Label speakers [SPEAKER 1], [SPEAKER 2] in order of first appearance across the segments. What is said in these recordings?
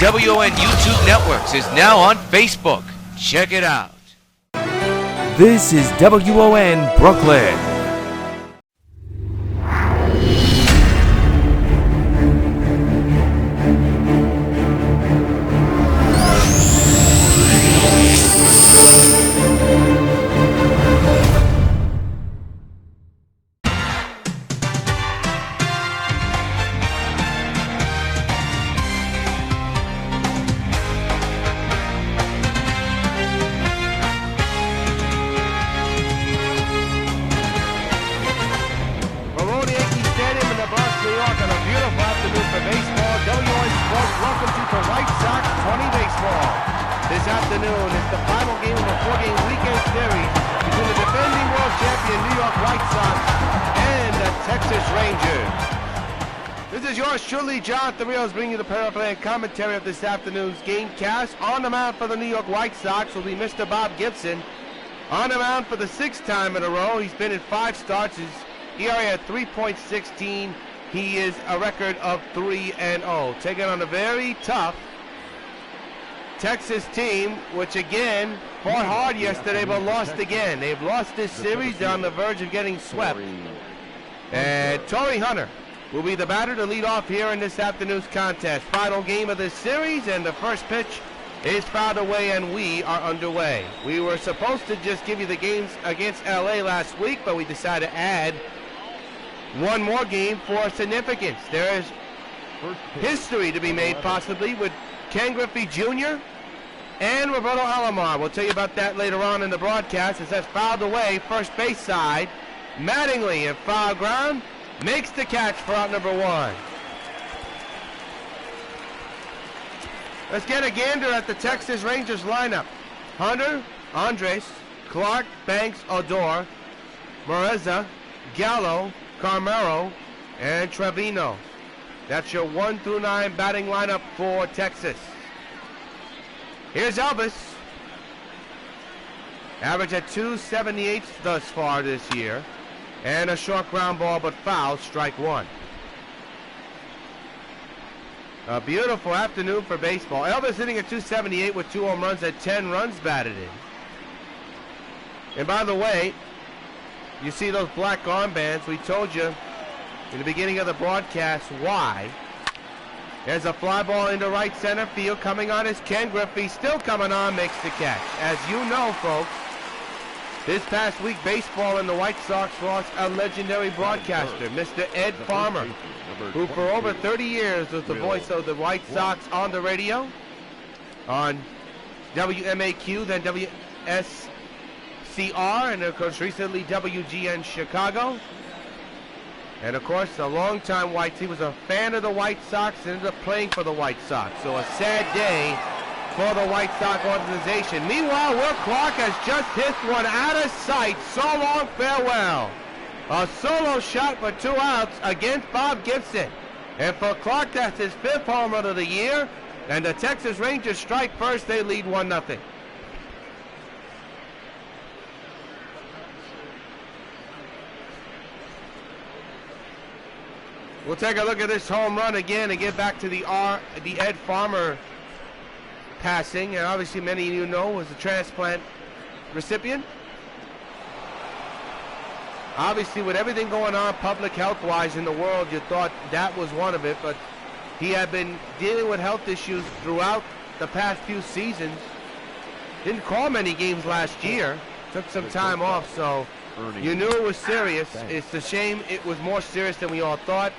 [SPEAKER 1] WON YouTube Networks is now on Facebook. Check it out.
[SPEAKER 2] This is WON Brooklyn.
[SPEAKER 3] From Old Yankee Stadium in the Bronx, New York, on a beautiful afternoon for baseball, WON Sports welcomes you to White Sox 20 Baseball. This afternoon is the final game of a four-game weekend series between the defending world champion New York White Sox and the Texas Rangers. This is yours truly, Jonathan Rios, bringing you the play-by-play and commentary of this afternoon's gamecast. On the mound for the New York White Sox will be Mr. Bob Gibson. On the mound for the sixth time in a row. He's been in 5 starts. His ERA at 3.16. He is a record of 3-0. Taking on a very tough Texas team, which again fought hard yesterday but lost again. They've lost this series. They're on the verge of getting swept. And Torrey Hunter will be the batter to lead off here in this afternoon's contest. Final game of this series, and the first pitch is fouled away, and we are underway. We were supposed to just give you the games against LA last week, but we decided to add one more game for significance. There is history to be made possibly with Ken Griffey Jr. and Roberto Alomar. We'll tell you about that later on in the broadcast as that's fouled away. First base side, Mattingly in foul ground makes the catch for out number 1. Let's get a gander at the Texas Rangers lineup. Hunter, Andres, Clark, Banks, Odor, Moreza, Gallo, Carmelo, and Trevino. That's your 1 through 9 batting lineup for Texas. Here's Elvis. Average at 278 thus far this year. And a short ground ball, but foul, strike 1. A beautiful afternoon for baseball. Elvis hitting at 278 with 2 home runs and 10 runs batted in. And by the way, you see those black armbands. We told you in the beginning of the broadcast why. There's a fly ball into right center field. Coming on is Ken Griffey. Still coming on, makes the catch. As you know, folks, this past week, baseball and the White Sox lost a legendary broadcaster, Mr. Ed Farmer, who for over 30 years was the voice of the White Sox on the radio, on WMAQ, then WSCR, and of course recently WGN Chicago. And of course, a longtime White, he was a fan of the White Sox and ended up playing for the White Sox. So a sad day for the White Sox organization. Meanwhile, Will Clark has just hit one out of sight. So long, farewell. A solo shot for 2 outs against Bob Gibson. And for Clark, that's his 5th home run of the year. And the Texas Rangers strike first. They lead 1-0. We'll take a look at this home run again and get back to the Ed Farmer passing. And obviously many of you know was a transplant recipient. Obviously with everything going on public health wise in the world, you thought that was one of it, but he had been dealing with health issues throughout the past few seasons. Didn't call many games last year, took some time off, so you knew it was serious. It's a shame it was more serious than we all thought.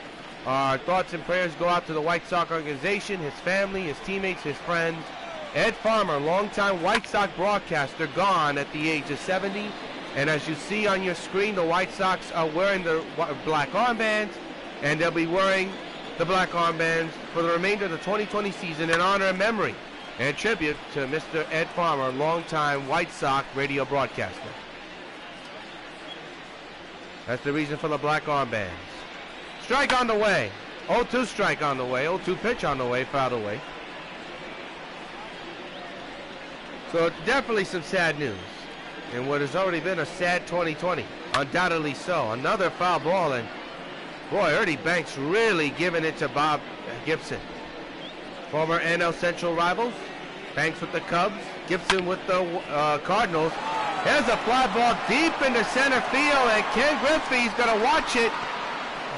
[SPEAKER 3] Our thoughts and prayers go out to the White Sox organization, his family, his teammates, his friends. Ed Farmer, longtime White Sox broadcaster, gone at the age of 70. And as you see on your screen, the White Sox are wearing the black armbands, and they'll be wearing the black armbands for the remainder of the 2020 season in honor and memory and tribute to Mr. Ed Farmer, longtime White Sox radio broadcaster. That's the reason for the black armbands. Strike on the way. 0-2 strike on the way. 0-2 pitch on the way. Fouled away. So definitely some sad news in what has already been a sad 2020. Undoubtedly so. Another foul ball, and boy, Ernie Banks really giving it to Bob Gibson. former NL Central rivals. Banks with the Cubs, Gibson with the Cardinals. Here's a fly ball deep into center field, and Ken Griffey's going to watch it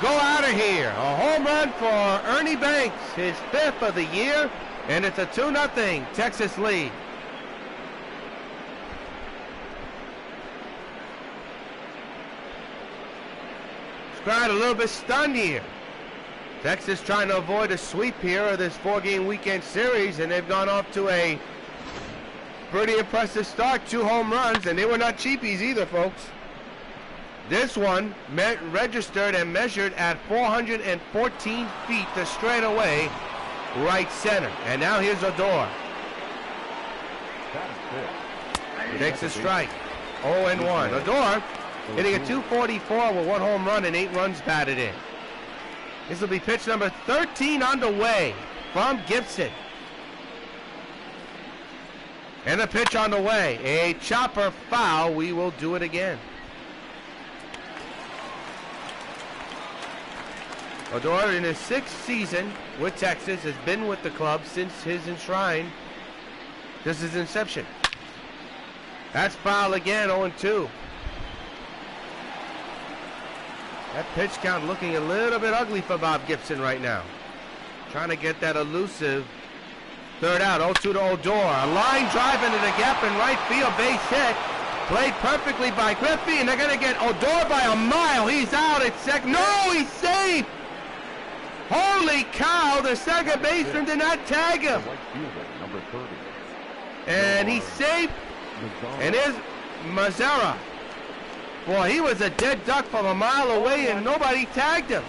[SPEAKER 3] go out of here. A home run for Ernie Banks, his 5th of the year, and it's a 2-0 Texas lead. Crowd a little bit stunned here. Texas trying to avoid a sweep here of this 4-game weekend series, and they've gone off to a pretty impressive start. 2 home runs, and they were not cheapies either, folks. This one registered and measured at 414 feet to straightaway right center. And now here's Odor. Takes a strike. 0-1. Odor hitting a 244 with 1 home run and 8 runs batted in. This will be pitch number 13 on the way from Gibson. And a pitch on the way. A chopper foul. We will do it again. Odor, in his 6th season with Texas, has been with the club since his inception. That's foul again, 0-2. That pitch count looking a little bit ugly for Bob Gibson right now. Trying to get that elusive 3rd out. 0-2 to Odor. A line drive into the gap in right field. Base hit. Played perfectly by Griffey, and they're going to get Odor by a mile. He's out at second. No, he's safe. Holy cow, the second baseman did not tag him. And he's safe. And here's Mazzara. Boy, he was a dead duck from a mile away, and nobody tagged him.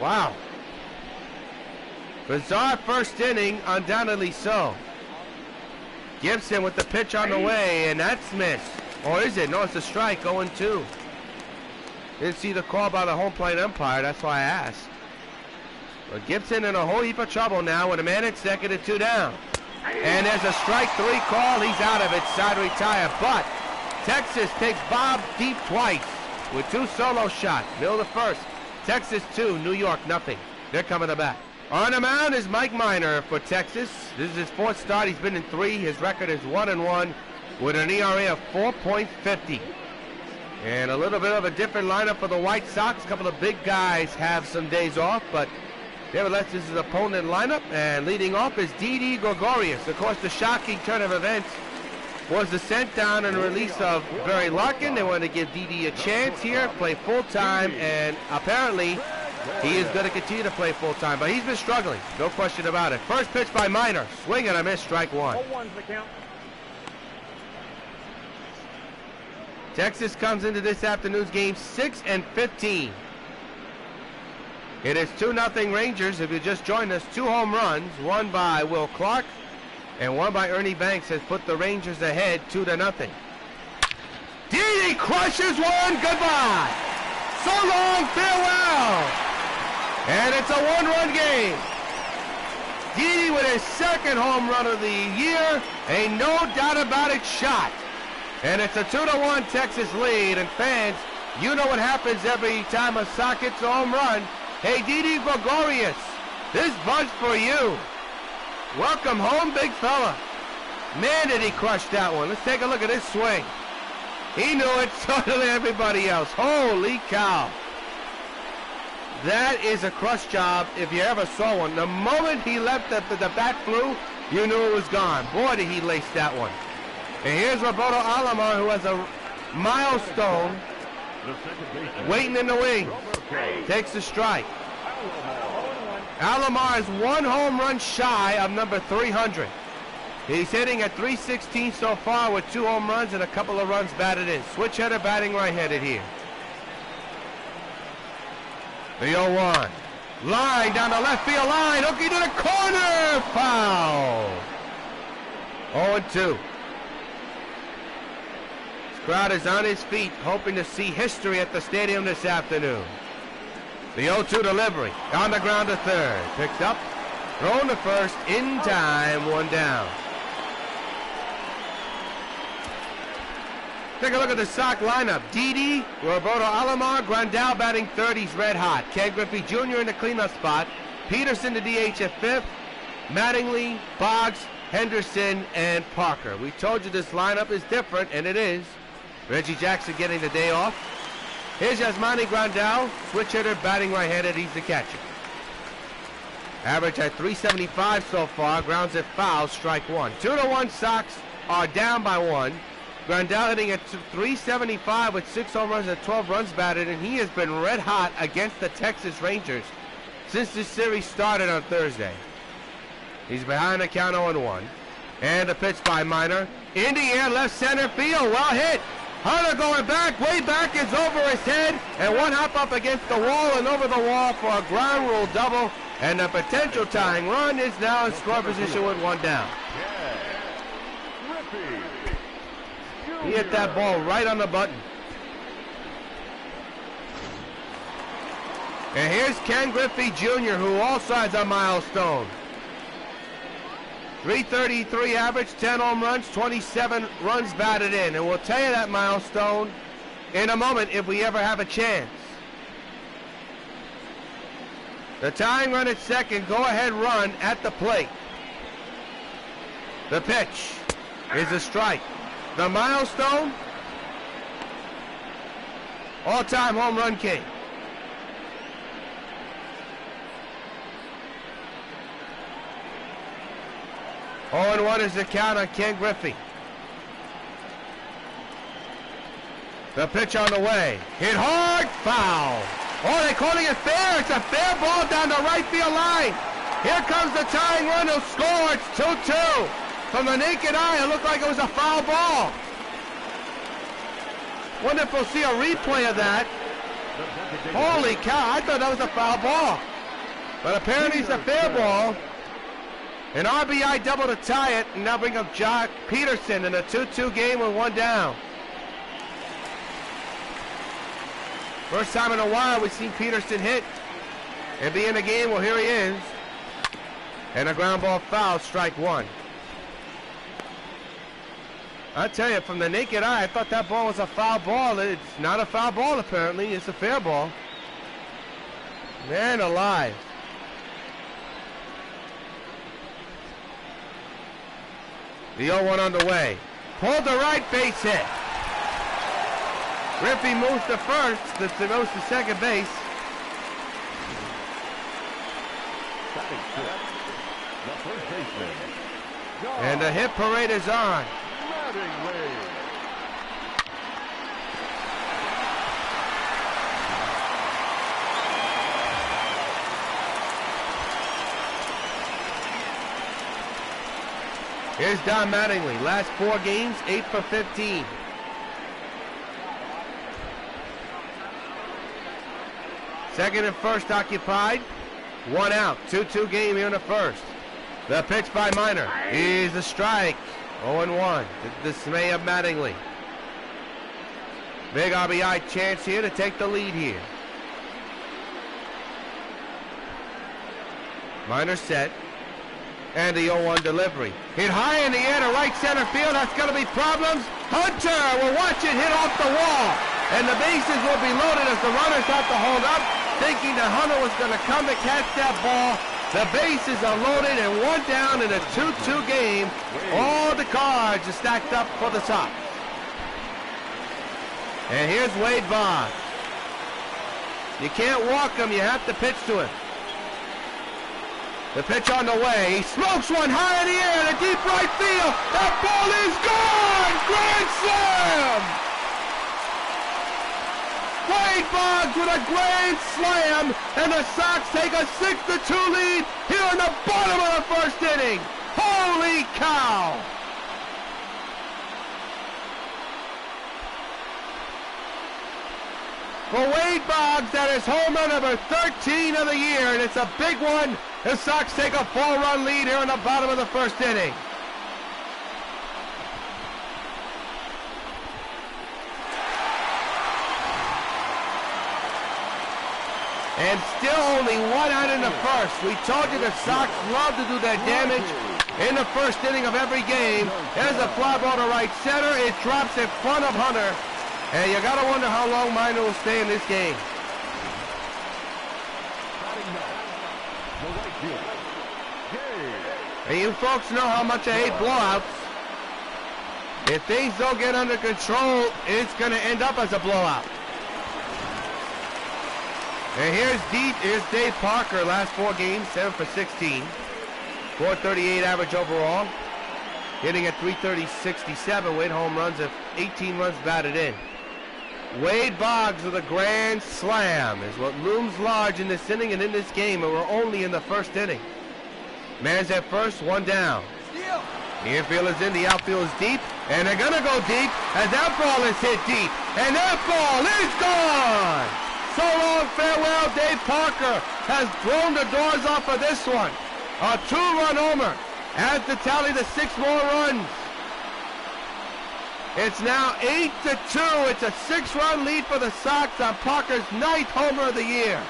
[SPEAKER 3] Wow. Bizarre first inning, undoubtedly so. Gibson with the pitch on the way, and that's missed. Or is it? No, it's a strike, 0-2. Didn't see the call by the home plate umpire, that's why I asked. But Gibson in a whole heap of trouble now with a man at second and 2 down. And there's a strike 3 call. He's out of it, side retire. But Texas takes Bob deep twice with 2 solo shots. Middle of the first. Texas 2, New York nothing. They're coming to bat. On the mound is Mike Minor for Texas. This is his 4th start. He's been in 3. His record is 1-1 with an ERA of 4.50. And a little bit of a different lineup for the White Sox. A couple of big guys have some days off, but nevertheless, this is an opponent lineup, and leading off is Didi Gregorius. Of course, the shocking turn of events was the sent down and release of Barry Larkin. They wanted to give Didi a chance here, play full-time, and apparently he is going to continue to play full-time, but he's been struggling, no question about it. First pitch by Minor, swing and a miss, strike 1. Texas comes into this afternoon's game 6-15. It is 2-0 Rangers. If you just joined us, 2 home runs, one by Will Clark and one by Ernie Banks, has put the Rangers ahead 2-0. Didi crushes one. Goodbye. So long. Farewell. And it's a 1-run game. Didi with his 2nd home run of the year. A no doubt about it shot. And it's a 2-1 Texas lead. And fans, you know what happens every time a Sox hits a home run. Hey, Didi Gregorius, this buzz for you. Welcome home, big fella. Man, did he crush that one. Let's take a look at his swing. He knew it, so did everybody else. Holy cow. That is a crush job if you ever saw one. The moment he left the bat flew, you knew it was gone. Boy, did he lace that one. And here's Roberto Alomar, who has a milestone waiting in the wings. Takes the strike. Alomar is 1 home run shy of number 300. He's hitting at 316 so far with 2 home runs and a couple of runs batted in. Switch hitter batting right-handed here. The 0-1. Line down the left field line. Hooky to the corner. Foul. 0-2. Crowd is on his feet, hoping to see history at the stadium this afternoon. The 0-2 delivery, on the ground to third, picked up, thrown to first, in time, 1 down. Take a look at the Sox lineup. Didi, Roberto Alomar, Grandal batting third. He's red hot. Ken Griffey Jr. in the cleanup spot. Peterson the DH at fifth. Mattingly, Boggs, Henderson, and Parker. We told you this lineup is different, and it is. Reggie Jackson getting the day off. Here's Yasmani Grandal, switch hitter, batting right-handed. He's the catcher. Average at 375 so far. Grounds at foul, strike one. 2-1 Sox are down by one. Grandal hitting at 375 with 6 home runs and 12 runs batted, and he has been red hot against the Texas Rangers since this series started on Thursday. He's behind the count 0-1. And the pitch by Minor. In the air, left center field, well hit. Hunter going back, way back, is over his head, and one hop up against the wall and over the wall for a ground rule double, and the potential tying run is now in score position with one down. He hit that ball right on the button. And here's Ken Griffey Jr., who also has a milestone. 333 average, 10 home runs, 27 runs batted in. And we'll tell you that milestone in a moment if we ever have a chance. The tying run at second, go-ahead run at the plate. The pitch is a strike. The milestone, all-time home run king. Oh, and 1 is the count on Ken Griffey. The pitch on the way. Hit hard, foul. Oh, they're calling it fair. It's a fair ball down the right field line. Here comes the tying run. He'll score. It's 2-2. From the naked eye, it looked like it was a foul ball. Wonder if we'll see a replay of that. Holy cow, I thought that was a foul ball. But apparently it's a fair ball. An RBI double to tie it, and now bring up Jock Peterson in a 2-2 game with one down. First time in a while we've seen Peterson hit and be in the game. Well, here he is. And a ground ball foul, strike one. I tell you, from the naked eye, I thought that ball was a foul ball. It's not a foul ball, apparently. It's a fair ball. Man alive. The 0-1 on the way. Pulled the right, base hit. Griffey moves to first. That goes to second base. And the hit parade is on. Here's Don Mattingly. Last 4 games, 8 for 15. Second and first occupied. 1 out. 2-2 game here in the first. The pitch by Minor is a strike. 0-1. The dismay of Mattingly. Big RBI chance here to take the lead here. Minor set. And the 0-1 delivery. Hit high in the air to right center field. That's going to be problems. Hunter will watch it hit off the wall. And the bases will be loaded as the runners have to hold up, thinking that Hunter was going to come to catch that ball. The bases are loaded and 1 down in a 2-2 game. All the cards are stacked up for the Sox. And here's Wade Boggs. You can't walk him. You have to pitch to him. The pitch on the way. He smokes one high in the air to deep right field. That ball is gone! Grand slam! Wade Boggs with a grand slam, and the Sox take a 6-2 lead here in the bottom of the first inning. Holy cow! For Wade Boggs, that is home run number 13 of the year, and it's a big one. The Sox take a 4-run lead here in the bottom of the first inning. And still only 1 out in the first. We told you the Sox love to do their damage in the first inning of every game. There's a fly ball to right center. It drops in front of Hunter. And you got to wonder how long Minor will stay in this game. And you folks know how much I hate blowouts. If things don't get under control, it's going to end up as a blowout. And here's Dave Parker, last 4 games, 7 for 16. 438 average overall. Hitting at .330-67 with home runs of 18 runs batted in. Wade Boggs with a grand slam is what looms large in this inning and in this game, and we're only in the first inning. Man's at first, 1 down. The infield is in, the outfield is deep, and they're gonna go deep as that ball is hit deep, and that ball is gone! So long, farewell, Dave Parker has blown the doors off of this one. A 2-run homer adds to tally the 6 more runs. It's now 8-2. It's a 6-run lead for the Sox on Parker's 9th homer of the year.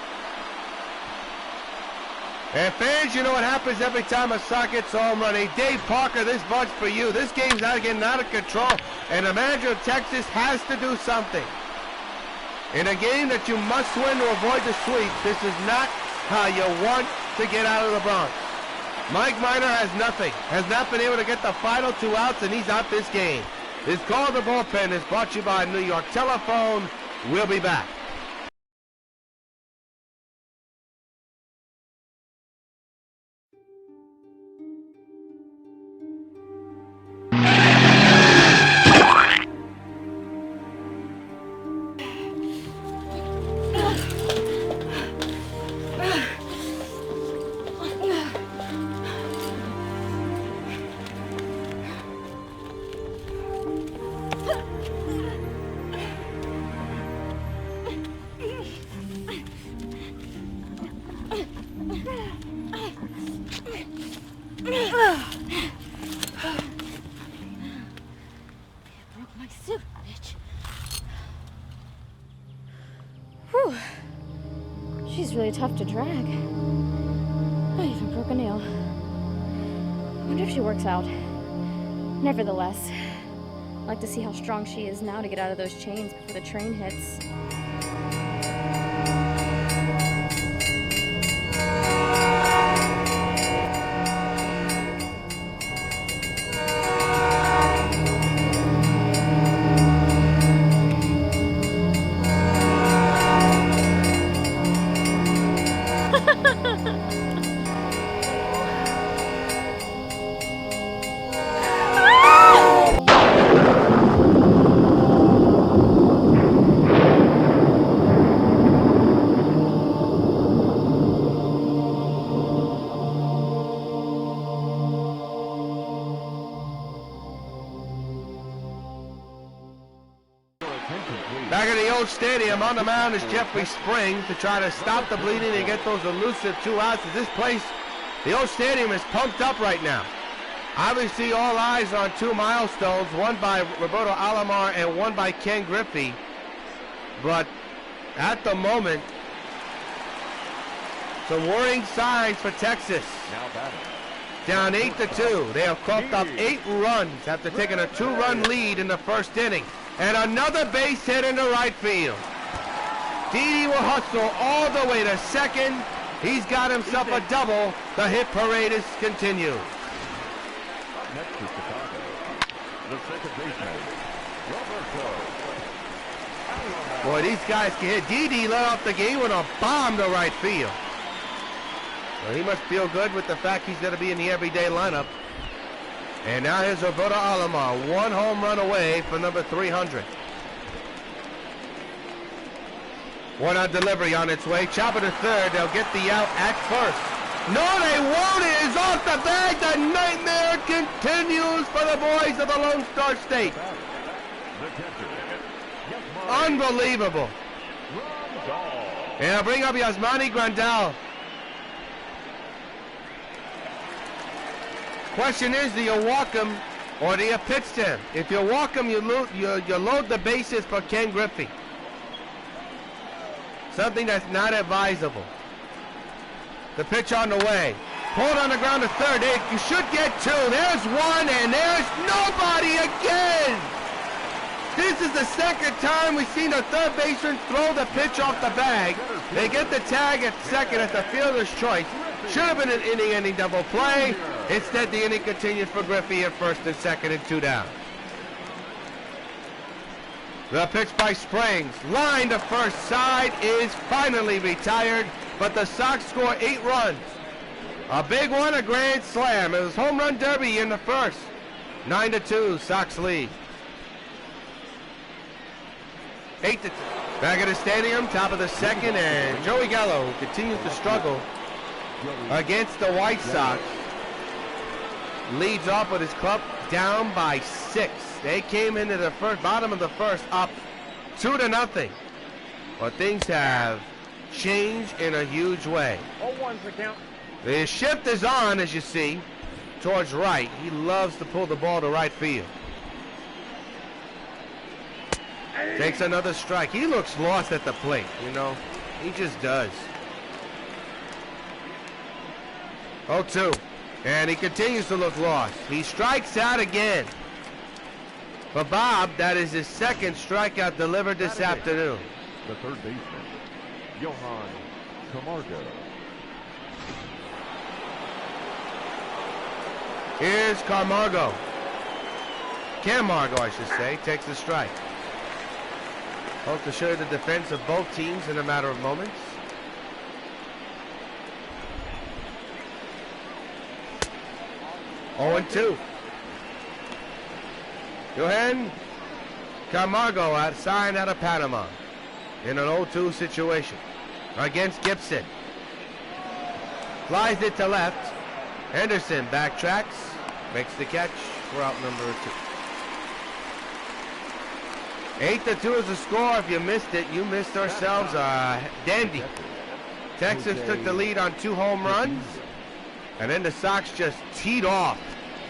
[SPEAKER 3] And fans, you know what happens every time a Sox gets a home run. Hey, Dave Parker, this bunch for you. This game's not getting out of control, and the manager of Texas has to do something. In a game that you must win to avoid the sweep, this is not how you want to get out of the Bronx. Mike Minor has nothing, has not been able to get the final 2 outs, and he's out this game. This call the bullpen is brought to you by New York Telephone. We'll be back.
[SPEAKER 4] She's really tough to drag. I even broke a nail. Wonder if she works out. Nevertheless, I'd like to see how strong she is now to get out of those chains before the train hits.
[SPEAKER 3] Back at the Old Stadium, on the mound is Jeffrey Springs to try to stop the bleeding and get those elusive 2 outs. This place, the Old Stadium, is pumped up right now. Obviously, all eyes on 2 milestones, one by Roberto Alomar and one by Ken Griffey. But at the moment, some worrying signs for Texas. Down 8-2. They have coughed up 8 runs after taking a 2-run lead in the first inning. And another base hit into right field. Didi will hustle all the way to second. He's got himself a double. The hit parade is continued.
[SPEAKER 5] Next to Chicago, the second baseman, Roberto.
[SPEAKER 3] Boy, these guys can hit. Didi led off the game with a bomb to right field. Well, he must feel good with the fact he's going to be in the everyday lineup. And now here's Roberto Alomar, 1 home run away from number 300. 1 out delivery on its way. Chopper to third. They'll get the out at first. No, they won't. It is off the bag. The nightmare continues for the boys of the Lone Star State. Unbelievable. And I'll bring up Yasmani Grandal. Question is, do you walk him or do you pitch to him? If you walk him, you load the bases for Ken Griffey. Something that's not advisable. The pitch on the way. Pulled on the ground to third. You should get two. There's one, and there's nobody again. This is the second time we've seen a third baseman throw the pitch off the bag. They get the tag at second at the fielder's choice. Should have been an inning-ending double play. Instead, the inning continues for Griffey at first and second and 2 down. The pitch by Springs, line to first side, is finally retired, but the Sox score 8 runs. A big one, a grand slam. It was home run derby in the first. 9-2, Sox lead. 8-2. Back at the stadium, top of the second, and Joey Gallo continues to struggle against the White Sox. Leads off with his club down by 6. They came into the bottom of the first up 2-0. But things have changed in a huge way.
[SPEAKER 5] 0-1 for count.
[SPEAKER 3] The shift is on, as you see, towards right. He loves to pull the ball to right field. Takes another strike. He looks lost at the plate, you know. He just does. 0-2. And he continues to look lost. He strikes out again. For Bob, that is his second strikeout delivered this afternoon.
[SPEAKER 5] The third baseman, W.O.N.
[SPEAKER 3] Here's Camargo, I should say, takes the strike. Hope to show you the defense of both teams in a matter of moments. Oh, 0-2. Johan Camargo signed out of Panama in an 0-2 situation against Gibson. Flies it to left. Henderson backtracks, makes the catch for out number 2. 8-2 is the score. If you missed it, you missed ourselves a dandy. Texas took the lead on 2 home runs, and then the Sox just teed off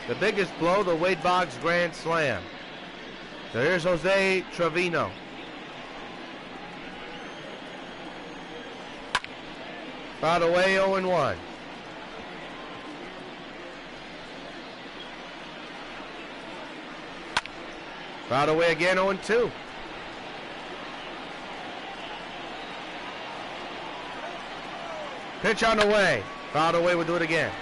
[SPEAKER 3] the biggest blow, the Wade Boggs grand slam. So here's Jose Trevino. Fouled away, 0-1. Fouled away again, 0-2. Pitch on the way. Fouled away, we'll do it again.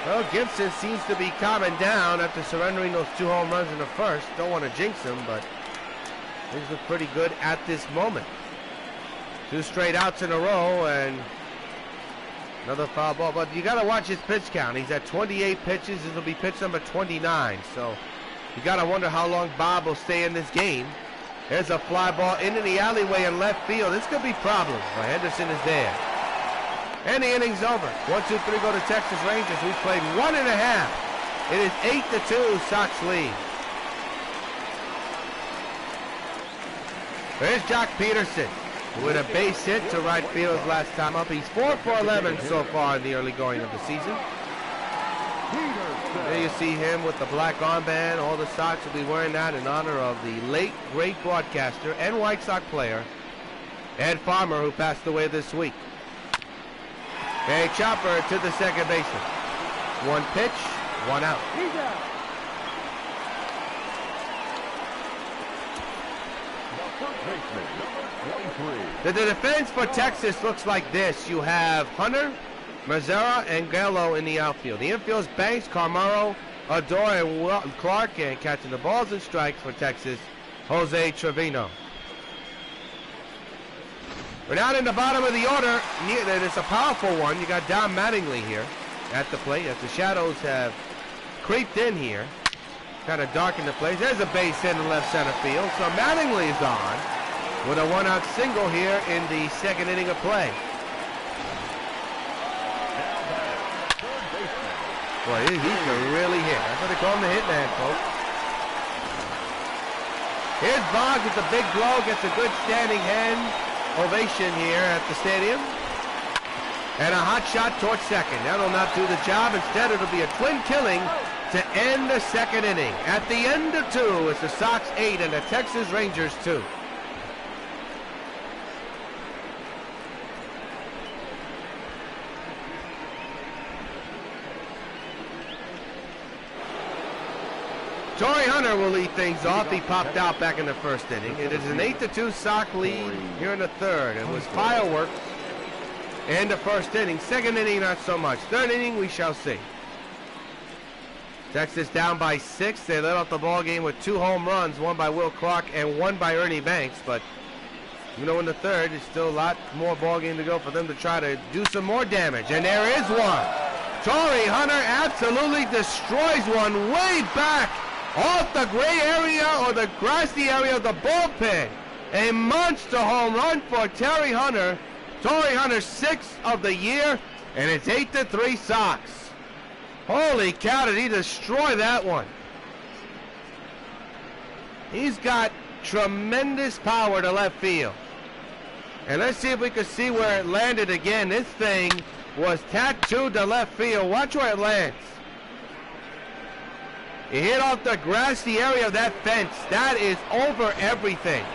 [SPEAKER 3] Well, Gibson seems to be calming down after surrendering those 2 home runs in the first. Don't want to jinx him, but things look pretty good at this moment. 2 straight outs in a row and another foul ball. But you got to watch his pitch count. He's at 28 pitches. This will be pitch number 29. So you got to wonder how long Bob will stay in this game. There's a fly ball into the alleyway in left field. This could be problems, but Henderson is there. And the inning's over. 1-2-3 go to Texas Rangers. We've played 1.5. It is 8-2, Sox lead. There's Jock Peterson with a base hit to right field last time up. He's 4 for 11 so far in the early going of the season. There you see him with the black armband. All the Sox will be wearing that in honor of the late, great broadcaster and White Sox player, Ed Farmer, who passed away this week. A chopper to the second baseman. 1 pitch, 1 out. The defense for Texas looks like this. You have Hunter, Mazzara, and Gallo in the outfield. The infield is Banks, Camargo, Adore, and Clark, and catching the balls and strikes for Texas, Jose Trevino. We're down in the bottom of the order. It's a powerful one. You got Don Mattingly here at the plate as the shadows have creeped in here. Kind of darkened the place. There's a base hit in left center field. So Mattingly is on with a 1-out single here in the second inning of play. Boy, he can really hit. That's what they call him, the hitman, folks. Here's Boggs with the big blow. Gets a good standing hand ovation here at the stadium. And a hot shot towards second. That'll not do the job. Instead, it'll be a twin killing to end the second inning. At the end of 2, it's the Sox 8 and the Texas Rangers 2. Torrey Hunter will lead things off. He popped out back in the first inning. It is an 8-2 Sox lead here in the third. It was fireworks in the first inning. Second inning, not so much. Third inning, we shall see. Texas down by 6. They led off the ball game with 2 home runs, one by Will Clark and one by Ernie Banks. But you know, in the third, there's still a lot more ball game to go for them to try to do some more damage. And there is one. Torrey Hunter absolutely destroys one way back off the gray area or the grassy area of the bullpen. A monster home run for Torrey Hunter. Torrey Hunter's 6th of the year, and it's 8-3 Sox. Holy cow, did he destroy that one. He's got tremendous power to left field. And let's see if we can see where it landed again. This thing was tattooed to left field. Watch where it lands. It hit off the grassy area of that fence. That is over everything.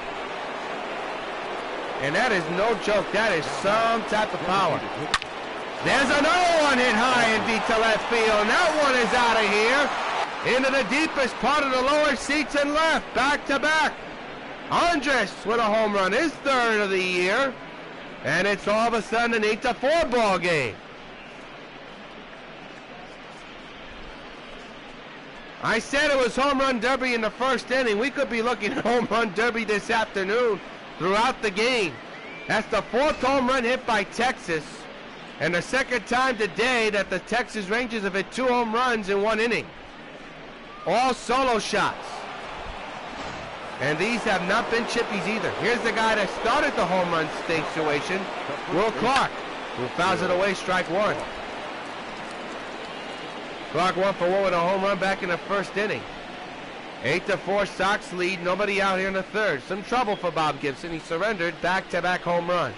[SPEAKER 3] And that is no joke. That is some type of power. There's another one hit high and deep to left field. And that one is out of here. Into the deepest part of the lower seats and left. Back to back. Andres with a home run. His 3rd of the year. And it's all of a sudden an 8-4 ball game. I said it was home run derby in the first inning. We could be looking at home run derby this afternoon throughout the game. That's the 4th home run hit by Texas. And the 2nd time today that the Texas Rangers have hit 2 home runs in 1 inning. All solo shots. And these have not been chippies either. Here's the guy that started the home run situation, Will Clark, who fouls it away, strike 1. Clark 1-for-1 with a home run back in the first inning. 8-4 Sox lead, nobody out here in the third. Some trouble for Bob Gibson. He surrendered back-to-back home runs.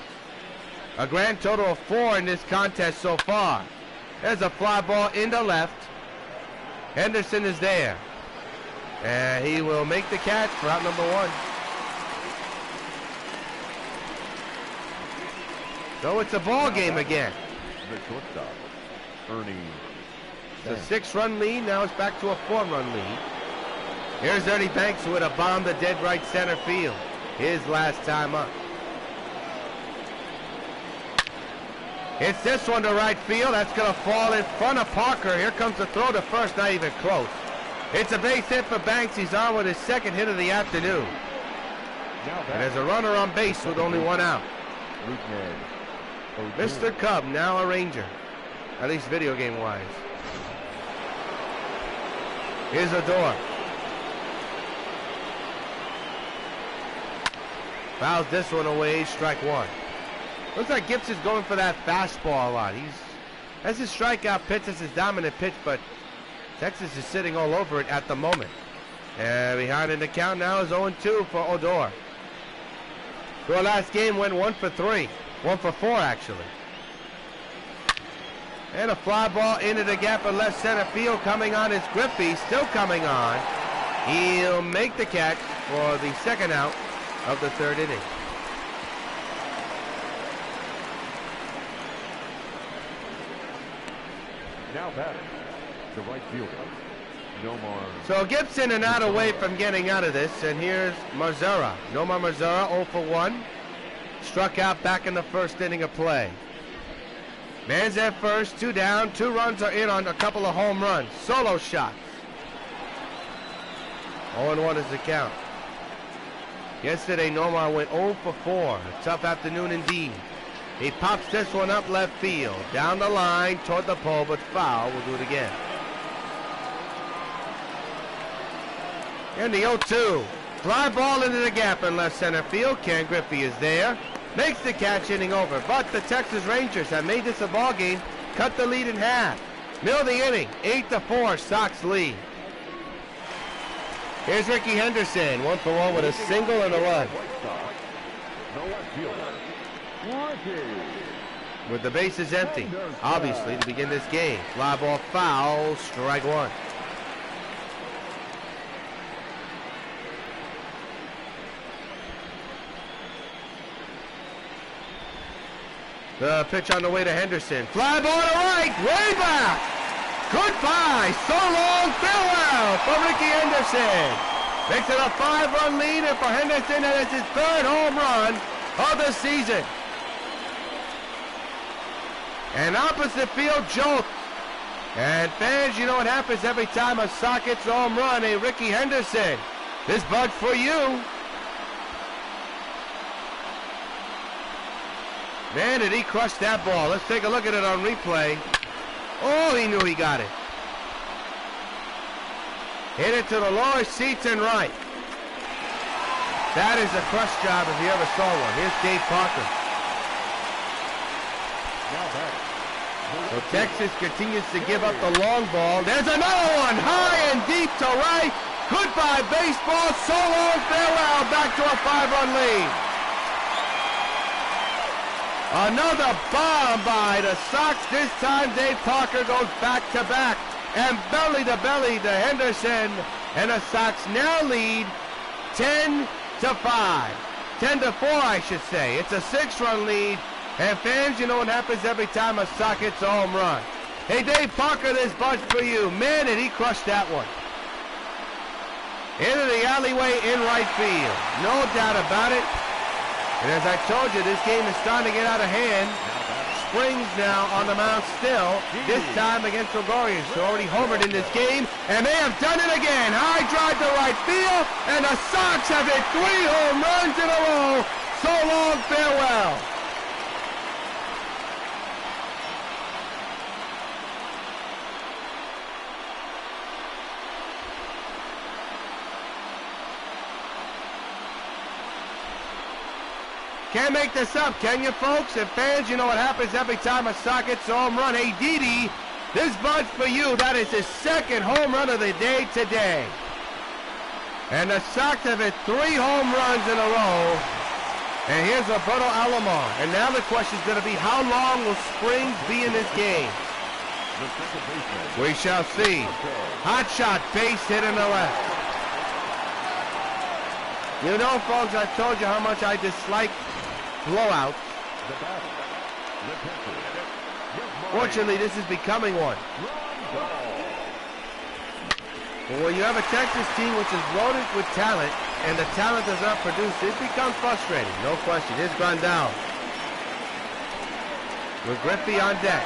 [SPEAKER 3] A grand total of 4 in this contest so far. There's a fly ball into left. Henderson is there. And he will make the catch for out number 1. So it's a ball game again.
[SPEAKER 5] The shortstop, Ernie.
[SPEAKER 3] It's a 6-run lead. Now it's back to a 4-run lead. Here's Ernie Banks with a bomb to dead right center field. His last time up. Hits this one to right field. That's going to fall in front of Parker. Here comes the throw to first. Not even close. It's a base hit for Banks. He's on with his 2nd hit of the afternoon. And there's a runner on base with only 1 out. Mr. Cub, now a Ranger. At least video game wise. Here's Odor. Fouls this one away, strike 1. Looks like Gibson's going for that fastball a lot. That's his strikeout pitch, that's his dominant pitch, but Texas is sitting all over it at the moment. And behind in the count now is 0-2 for Odor. Who last game went 1 for 3. 1 for 4 actually. And a fly ball into the gap of left center field. Coming on is Griffey, still coming on. He'll make the catch for the 2nd out of the 3rd inning.
[SPEAKER 5] Now batting, the right fielder, Nomar.
[SPEAKER 3] So Gibson and out away from getting out of this, and here's Marzera. Nomar Marzera 0 for 1. Struck out back in the first inning of play. Man's at first, 2 down, 2 runs are in on a couple of home runs. Solo shots. 0-1 is the count. Yesterday, Nomar went 0 for 4. A tough afternoon indeed. He pops this one up left field. Down the line, toward the pole, but foul. We'll do it again. And the 0-2. Fly ball into the gap in left center field. Ken Griffey is there. Makes the catch, inning over. But the Texas Rangers have made this a ball game. Cut the lead in half. Middle of the inning. 8-4. Sox lead. Here's Ricky Henderson. 1 for 1 with a single and a run. With the bases empty, obviously, to begin this game. Fly ball foul, strike 1. The pitch on the way to Henderson. Fly ball to right, way back. Goodbye, so long, farewell for Ricky Henderson. Makes it a 5-run lead, and for Henderson, that is his 3rd home run of the season. An opposite field jolt. And fans, you know what happens every time a Sox hits a home run, Ricky Henderson. This bud's for you. Man, did he crush that ball. Let's take a look at it on replay. Oh, he knew he got it. Hit it to the lower seats and right. That is a crush job if you ever saw one. Here's Dave Parker. So Texas continues to give up the long ball. There's another one, high and deep to right. Goodbye, baseball. So long, farewell. Back to a 5-run lead. Another bomb by the Sox. This time Dave Parker goes back to back. And belly to belly to Henderson. And the Sox now lead 10-5. 10-4, I should say. It's a 6-run lead. And fans, you know what happens every time a Sox hits a home run. Hey, Dave Parker, this bud's for you. Man, did he crush that one. Into the alleyway in right field. No doubt about it. And as I told you, this game is starting to get out of hand. Springs now on the mound still, this time against Gregorius, who already homered in this game, and they have done it again. High drive to right field, and the Sox have hit 3 home runs in a row. So long, farewell. Can't make this up, can you, folks? And fans, you know what happens every time a Sox hits a home run. Hey, Didi, this bud's for you. That is his 2nd home run of the day today. And the Sox have hit 3 home runs in a row. And here's Roberto Alomar. And now the question is going to be, how long will Springs be in this game? We shall see. Hot shot, base hit in the left. You know, folks, I told you how much I dislike blowouts. Fortunately, this is becoming one. But when you have a Texas team which is loaded with talent, and the talent does not produce, it becomes frustrating. No question. Here's Grandal. With Griffey on deck.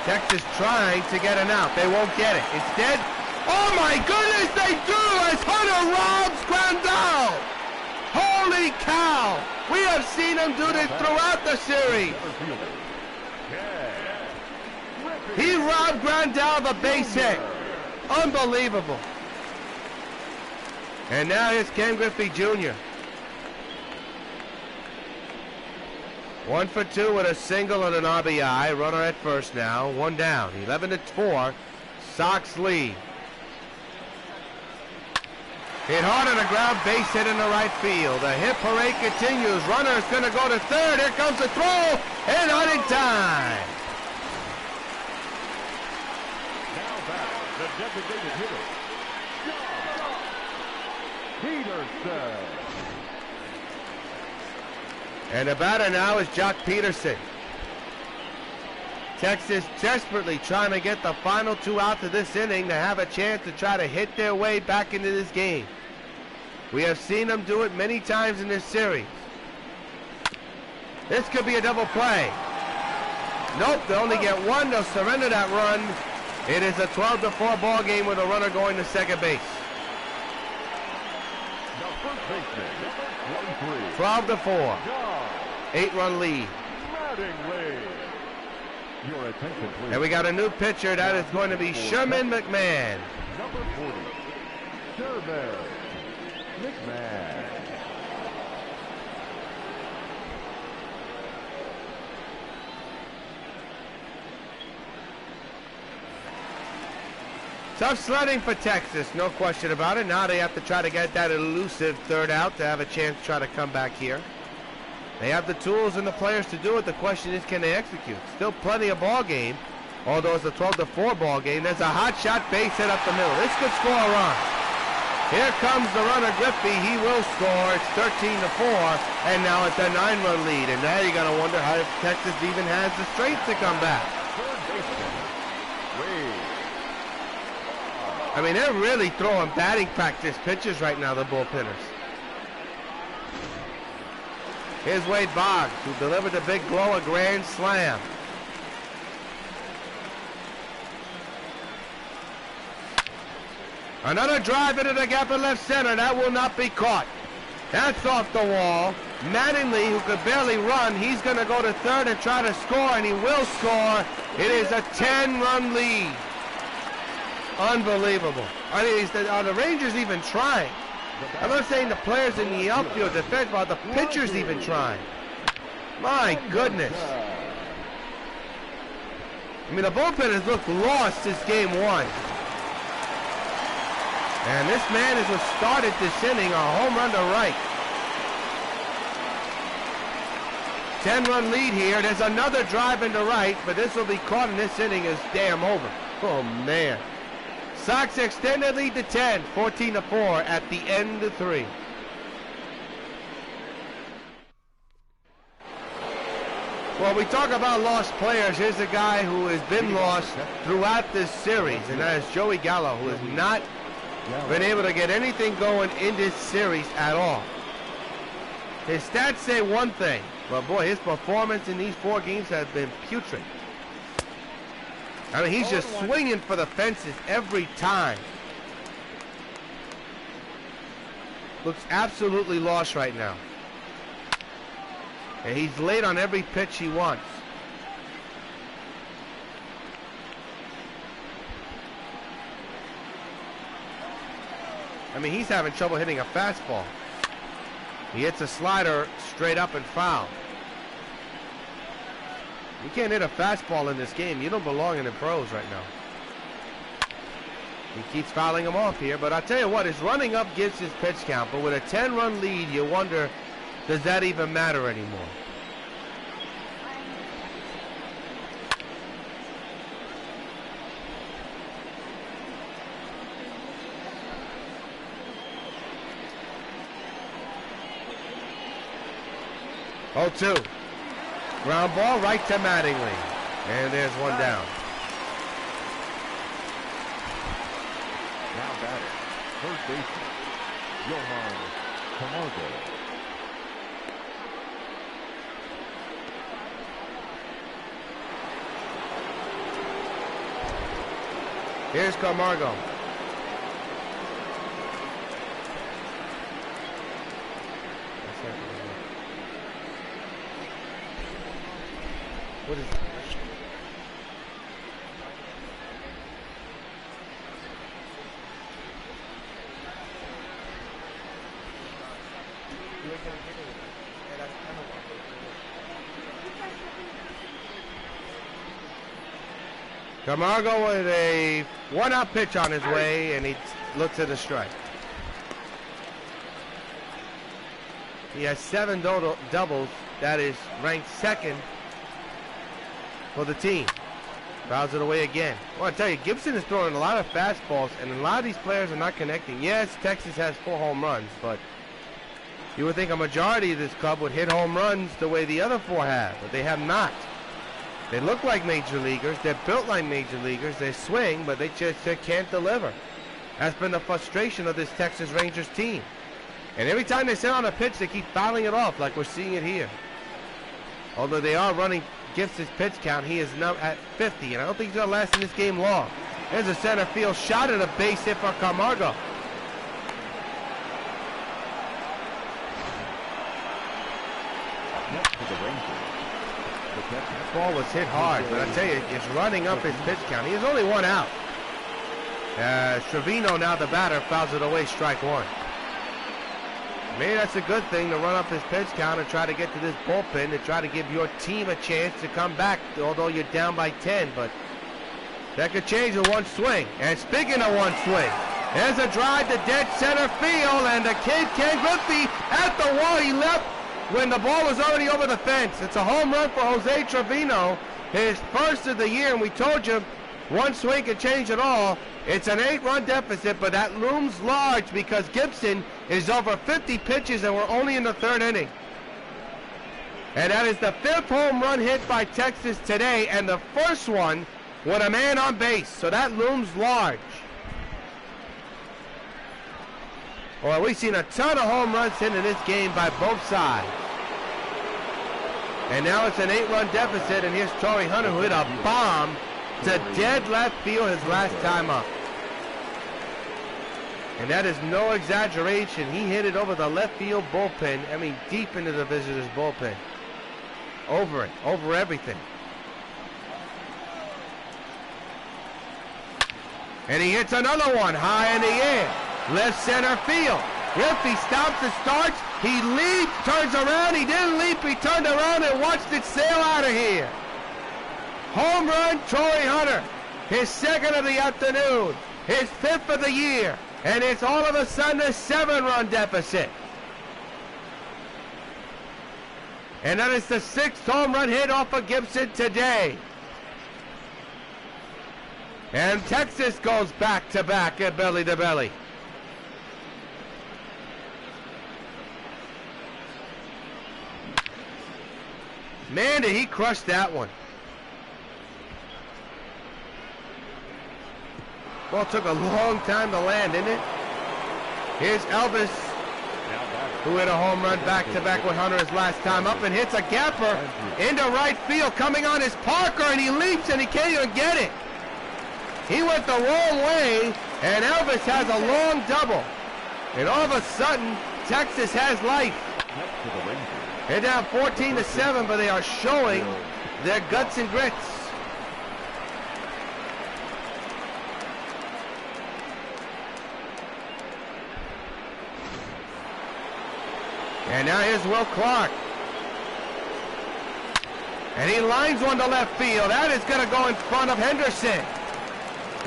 [SPEAKER 3] Texas trying to get an out. They won't get it. Instead, oh my goodness, they do! As Hunter robs Grandal! Holy cow! We have seen him do this throughout the series. He robbed Grandal of a base hit. Unbelievable. And now here's Ken Griffey Jr. 1 for 2 with a single and an RBI. Runner at first now. 1 down. 11-4. Sox lead. Hit hard on the ground, base hit in the right field. The hit parade continues. Runner is going to go to third. Here comes the throw, and not in time.
[SPEAKER 5] Now back, the designated hitter, Peterson.
[SPEAKER 3] And the batter now is Jock Peterson. Texas desperately trying to get the final 2 outs of this inning to have a chance to try to hit their way back into this game. We have seen them do it many times in this series. This could be a double play. Nope, they only get 1. They'll surrender that run. It is a 12-4 ball game with a runner going to second base.
[SPEAKER 5] The first baseman, number 23.
[SPEAKER 3] 12-4. 8-run lead.
[SPEAKER 5] Mattingly. Your attention, please.
[SPEAKER 3] And we got a new pitcher. That is going to be Sherman McMahon.
[SPEAKER 5] Number 40, Sherman McMahon.
[SPEAKER 3] Tough sledding for Texas, no question about it. Now they have to try to get that elusive third out to have a chance to try to come back here. They have the tools and the players to do it. The question is, can they execute? Still plenty of ball game, although it's a 12-4 ball game. There's a hot shot, base hit up the middle. This could score a run. Here comes the runner, Griffey. He will score. It's 13-4, and now it's a 9-run lead. And now you're going to wonder how Texas even has the strength to come back.
[SPEAKER 5] Third baseman, Wade.
[SPEAKER 3] I mean, they're really throwing batting practice pitches right now, the bullpenners. Here's Wade Boggs, who delivered the big blow, a grand slam. Another drive into the gap in left center. That will not be caught. That's off the wall. Mattingly, who could barely run, he's going to go to third and try to score, and he will score. It is a 10-run lead. Unbelievable. I mean, are the Rangers even trying? I'm not saying the players in the outfield defense, but the pitchers even trying. My goodness. I mean, the bullpen has looked lost since game one. And this man is what started this inning, a home run to right. 10-run lead here. There's another drive into right, but this will be caught, and this inning is damn over. Oh, man. Sox extend their lead to 10, 14-4 at the end of 3. Well, we talk about lost players. Here's a guy who has been lost throughout this series, and that is Joey Gallo, who has not been able to get anything going in this series at all. His stats say one thing, but boy, his performance in these 4 games has been putrid. I mean, he's just swinging for the fences every time. Looks absolutely lost right now. And he's late on every pitch he wants. I mean, he's having trouble hitting a fastball. He hits a slider straight up and foul. You can't hit a fastball in this game. You don't belong in the pros right now. He keeps fouling him off here, but I'll tell you what, his running up gives his pitch count, but with a 10-run lead, you wonder, does that even matter anymore? Oh, 2. Ground ball right to Mattingly. And there's one down.
[SPEAKER 5] Now batting, third baseman, W.O.N. Camargo.
[SPEAKER 3] Here's Camargo. What is that? Camargo with a one-out pitch on his way, and he looks at a strike. He has 7 doubles. That is ranked second for the team. Fouls it away again. Well, I tell you, Gibson is throwing a lot of fastballs, and a lot of these players are not connecting. Yes, Texas has 4 home runs, but you would think a majority of this club would hit home runs the way the other 4 have, but they have not. They look like major leaguers. They're built like major leaguers. They swing, but they just can't deliver. That's been the frustration of this Texas Rangers team. And every time they sit on a pitch, they keep fouling it off like we're seeing it here. Although they are running Gibson's pitch count, he is now at 50, and I don't think he's going to last in this game long. There's a center field shot at a base hit for Camargo.
[SPEAKER 5] Next to the Rangers.
[SPEAKER 3] That ball was hit hard, but I tell you, it's running up his pitch count. He has only 1 out. Trevino, now the batter, fouls it away, strike 1. Maybe that's a good thing to run up his pitch count and try to get to this bullpen to try to give your team a chance to come back, although you're down by 10. But that could change in one swing. And speaking of one swing, there's a drive to dead center field, and the kid Ken Griffey at the wall. He left when the ball was already over the fence. It's a home run for Jose Trevino, his first of the year, and we told you one swing could change it all. It's an 8-run deficit, but that looms large because Gibson is over 50 pitches and we're only in the 3rd inning. And that is the 5th home run hit by Texas today, and the first one with a man on base, so that looms large. Well, we've seen a ton of home runs hit in this game by both sides. And now it's an 8-run deficit, and here's Torrey Hunter, who hit a bomb to dead left field his last time up. And that is no exaggeration. He hit it over the left field bullpen. I mean, deep into the visitors' bullpen. Over it, over everything. And he hits another one high in the air. Left center field. Griffey stops and starts. He leaps, turns around. He didn't leap. He turned around and watched it sail out of here. Home run, Torrey Hunter. His second of the afternoon. His 5th of the year. And it's all of a sudden a 7-run deficit. And that is the 6th home run hit off of Gibson today. And Texas goes back-to-back at belly-to-belly. Man, did he crush that one. Ball took a long time to land, didn't it? Here's Elvis, who hit a home run back-to-back with Hunter his last time up, and hits a gapper into right field. Coming on is Parker, and he leaps, and he can't even get it. He went the wrong way, and Elvis has a long double. And all of a sudden, Texas has life. They're down 14-7, but they are showing their guts and grits. And now here's Will Clark. And he lines one to left field. That is going to go in front of Henderson.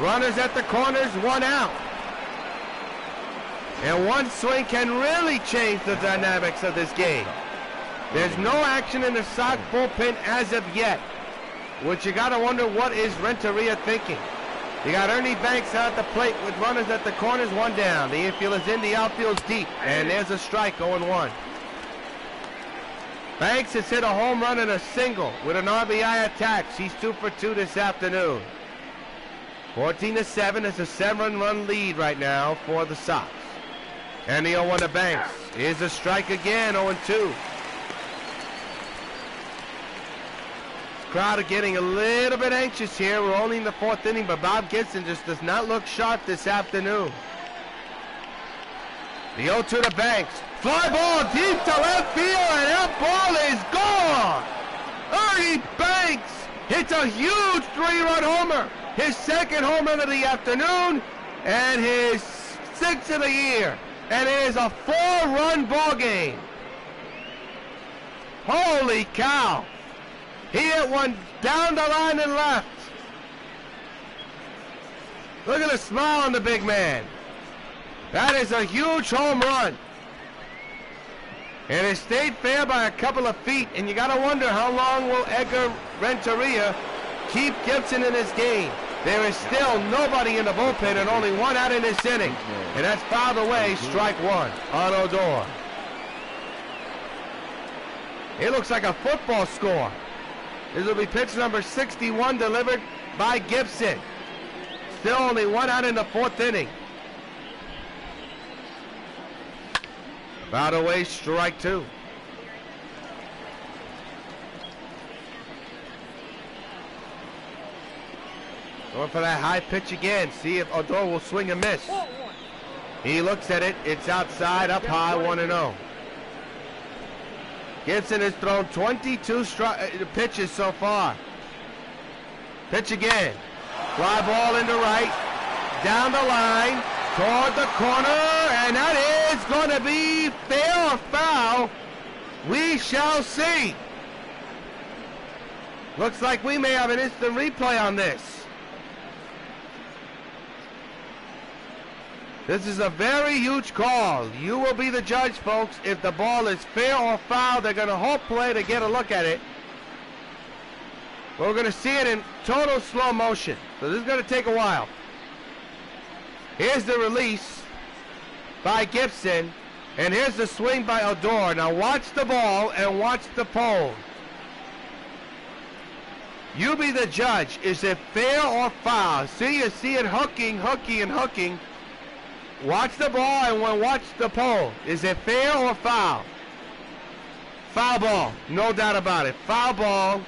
[SPEAKER 3] Runners at the corners, 1 out. And one swing can really change the dynamics of this game. There's no action in the Sox bullpen as of yet, which you got to wonder what is Renteria thinking. You got Ernie Banks out at the plate with runners at the corners, 1 down. The infield is in, the outfield's deep, and there's a strike, 0-1. Banks has hit a home run and a single with an RBI attached. He's 2 for 2 this afternoon. 14-7 is a 7-run lead right now for the Sox. And the 0-1 to Banks. Here's a strike again, 0-2. Crowd are getting a little bit anxious here. We're only in the 4th inning, but Bob Gibson just does not look sharp this afternoon. The 0-2 to Banks. Fly ball deep to left field, and that ball is gone. Ernie Banks hits a huge 3-run homer. His 2nd home run of the afternoon, and his 6th of the year. And it is a 4-run ball game. Holy cow. He hit one down the line and left. Look at the smile on the big man. That is a huge home run. And it stayed fair by a couple of feet, and you got to wonder how long will Edgar Renteria keep Gibson in this game. There is still nobody in the bullpen and only 1 out in this inning. And that's fouled away, strike 1 on Odor. It looks like a football score. This will be pitch number 61 delivered by Gibson. Still only 1 out in the 4th inning. Fouled away, strike 2. Going for that high pitch again. See if Odor will swing and miss. He looks at it. It's outside, up high, 1-0. Gibson has thrown 22 pitches so far. Pitch again. Fly ball into right. Down the line. Toward the corner. And that is going to be fair or foul. We shall see. Looks like we may have an instant replay on this. This is a very huge call. You will be the judge, folks. If the ball is fair or foul, they're going to hold play to get a look at it. But we're going to see it in total slow motion. So this is going to take a while. Here's the release by Gibson. And here's the swing by Odor. Now watch the ball and watch the pole. You be the judge. Is it fair or foul? See, you see it hooking, and hooking. Watch the ball and watch the pole. Is it fair or foul? Foul ball, no doubt about it. Foul ball.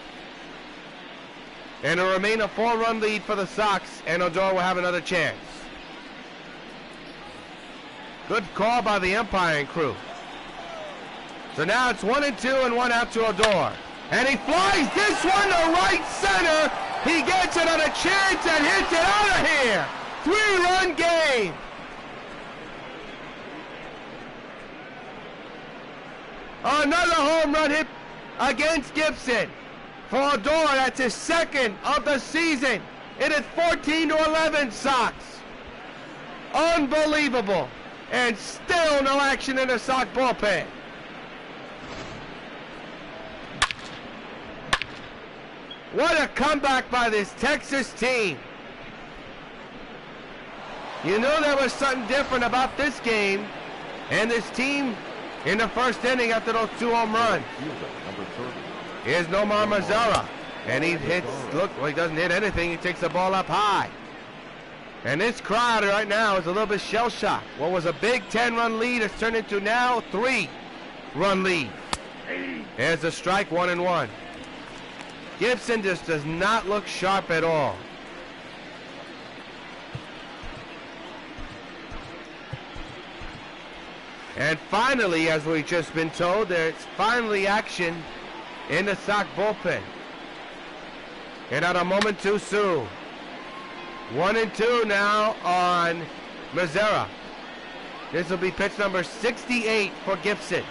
[SPEAKER 3] And it'll remain a 4-run lead for the Sox, and Odor will have another chance. Good call by the umpiring crew. So now it's 1-2 and 1 out to Odor. And he flies this one to right center. He gets it on a chance and hits it out of here. 3-run game. Another home run hit against Gibson. For Odor, that's his second of the season. It is 14-11 Sox. Unbelievable. And still no action in the Sox bullpen. What a comeback by this Texas team. You knew there was something different about this game and this team in the first inning after those 2 home runs. Here's Nomar Mazara, and he hits, look, well, he doesn't hit anything, he takes the ball up high. And this crowd right now is a little bit shell-shocked. What was a big 10-run lead has turned into now 3-run lead. There's a strike, 1-1. Gibson just does not look sharp at all. And finally, as we've just been told, there's finally action in the Sox bullpen. And not a moment too soon. 1-2 now on Mazara. This will be pitch number 68 for Gibson.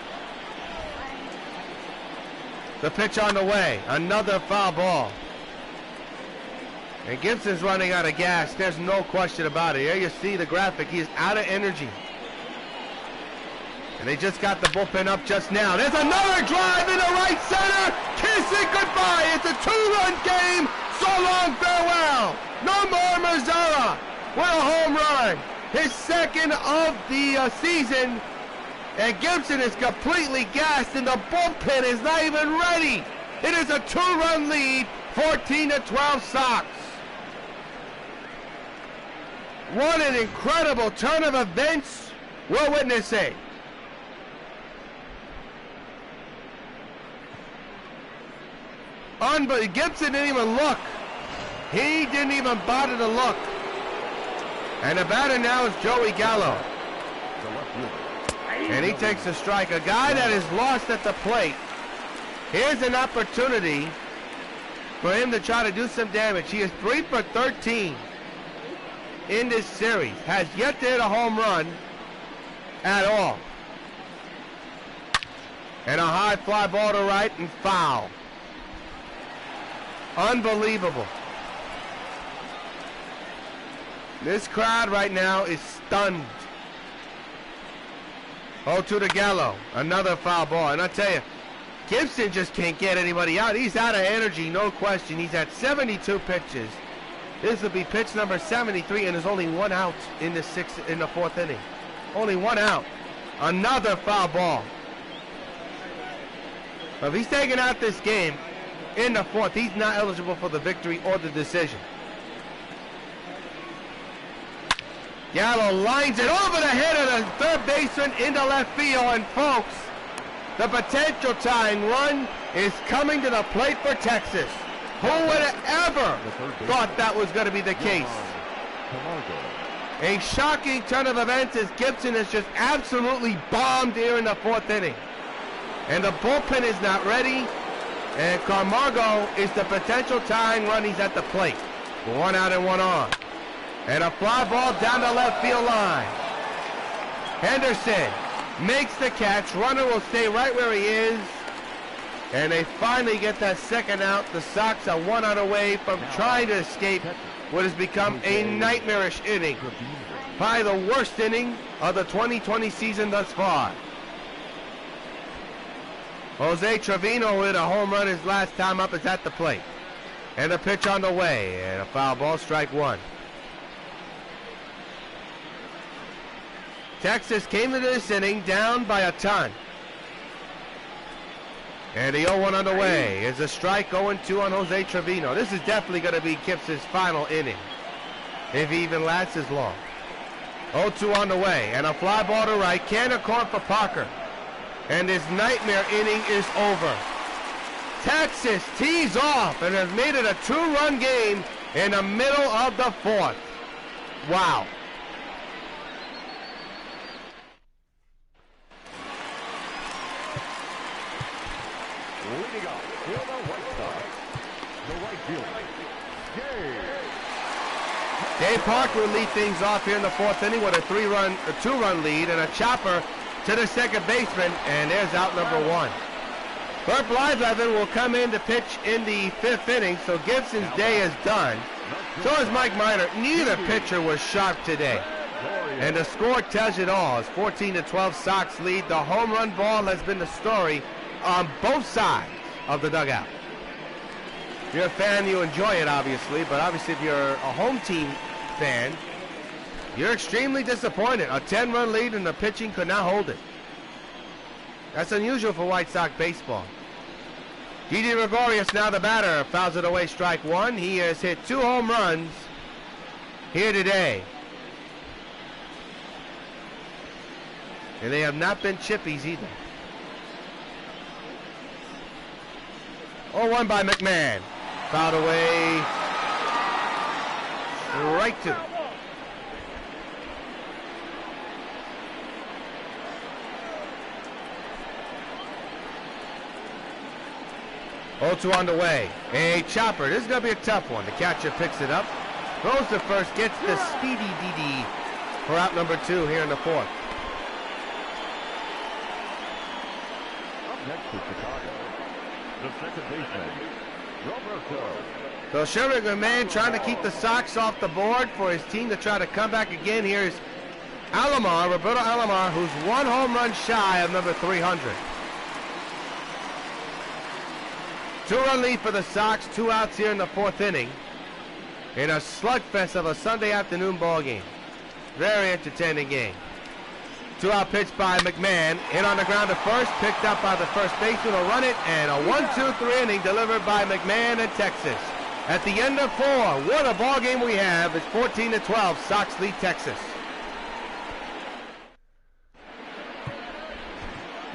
[SPEAKER 3] The pitch on the way. Another foul ball. And Gibson's running out of gas. There's no question about it. Here you see the graphic. He is out of energy. And they just got the bullpen up just now. There's another drive into right center. Kiss it goodbye. It's a 2-run game. So long, farewell. No more Mazara with a home run. His second of the season. And Gibson is completely gassed, and the bullpen is not even ready. It is a 2-run lead, 14-12 Sox. What an incredible turn of events we're witnessing. But Gibson didn't even look. He didn't even bother to look. And the batter now is Joey Gallo. And he takes a strike. A guy that is lost at the plate. Here's an opportunity for him to try to do some damage. He is 3 for 13 in this series. Has yet to hit a home run at all. And a high fly ball to right and foul. Unbelievable. This crowd right now is stunned. 0-2 to Gallo. Another foul ball. And I tell you, Gibson just can't get anybody out. He's out of energy, no question. He's at 72 pitches. This will be pitch number 73, and there's only 1 out in the 4th inning. Only 1 out. Another foul ball. If he's taking out this game in the 4th, he's not eligible for the victory or the decision. Gallo lines it over the head of the third baseman into left field, and folks, the potential tying run is coming to the plate for Texas. Who would have ever thought that was going to be the case? A shocking turn of events as Gibson has just absolutely bombed here in the 4th inning. And the bullpen is not ready, and Camargo is the potential tying run. He's at the plate. 1 out and 1 on. And a fly ball down the left field line. Henderson makes the catch. Runner will stay right where he is. And they finally get that second out. The Sox are 1 out away from trying to escape what has become a nightmarish inning. Probably the worst inning of the 2020 season thus far. Jose Trevino with a home run his last time up is at the plate. And a pitch on the way. And a foul ball, strike 1. Texas came into this inning down by a ton. And the 0-1 on the way is a strike, 0-2 on Jose Trevino. This is definitely going to be Gibson's final inning, if he even lasts as long. 0-2 on the way, and a fly ball to right. Cannon caught for Parker. And this nightmare inning is over. Texas tees off and has made it a 2-run game in the middle of the fourth. Wow.
[SPEAKER 5] Leading off for the White Sox, the right fielder,
[SPEAKER 3] Dave Parker will lead things off here in the fourth inning with a 2-run lead and a chopper to the second baseman, and there's out number 1. Bert Blyleven will come in to pitch in the 5th inning, so Gibson's day is done. So is Mike Minor. Neither pitcher was sharp today. And the score tells it all. It's 14-12 Sox lead. The home run ball has been the story on both sides of the dugout. If you're a fan, you enjoy it, obviously, but obviously if you're a home team fan, you're extremely disappointed. A 10-run lead and the pitching could not hold it. That's unusual for White Sox baseball. Didi Gregorius now the batter, fouls it away, strike 1. He has hit 2 home runs here today. And they have not been chippies either. 0-1 by McMahon. Fouled away. Strike 2. Oh, 2 on the way. A chopper. This is going to be a tough one. The catcher picks it up. Throws to first. Gets the speedy DD for out number 2 here in the fourth.
[SPEAKER 5] Up next to Chicago, the second baseman, Roberto.
[SPEAKER 3] So Sherman McMahon trying to keep the Sox off the board for his team to try to come back again. Here's Alomar, Roberto Alomar, who's 1 home run shy of number 300. 2-run lead for the Sox, 2 outs here in the 4th inning in a slugfest of a Sunday afternoon ball game. Very entertaining game. 2-out pitch by McMahon, in on the ground to first, picked up by the first baseman, will run it, and a 1-2-3 inning delivered by McMahon and Texas. At the end of 4, what a ball game we have. It's 14-12, Sox lead Texas.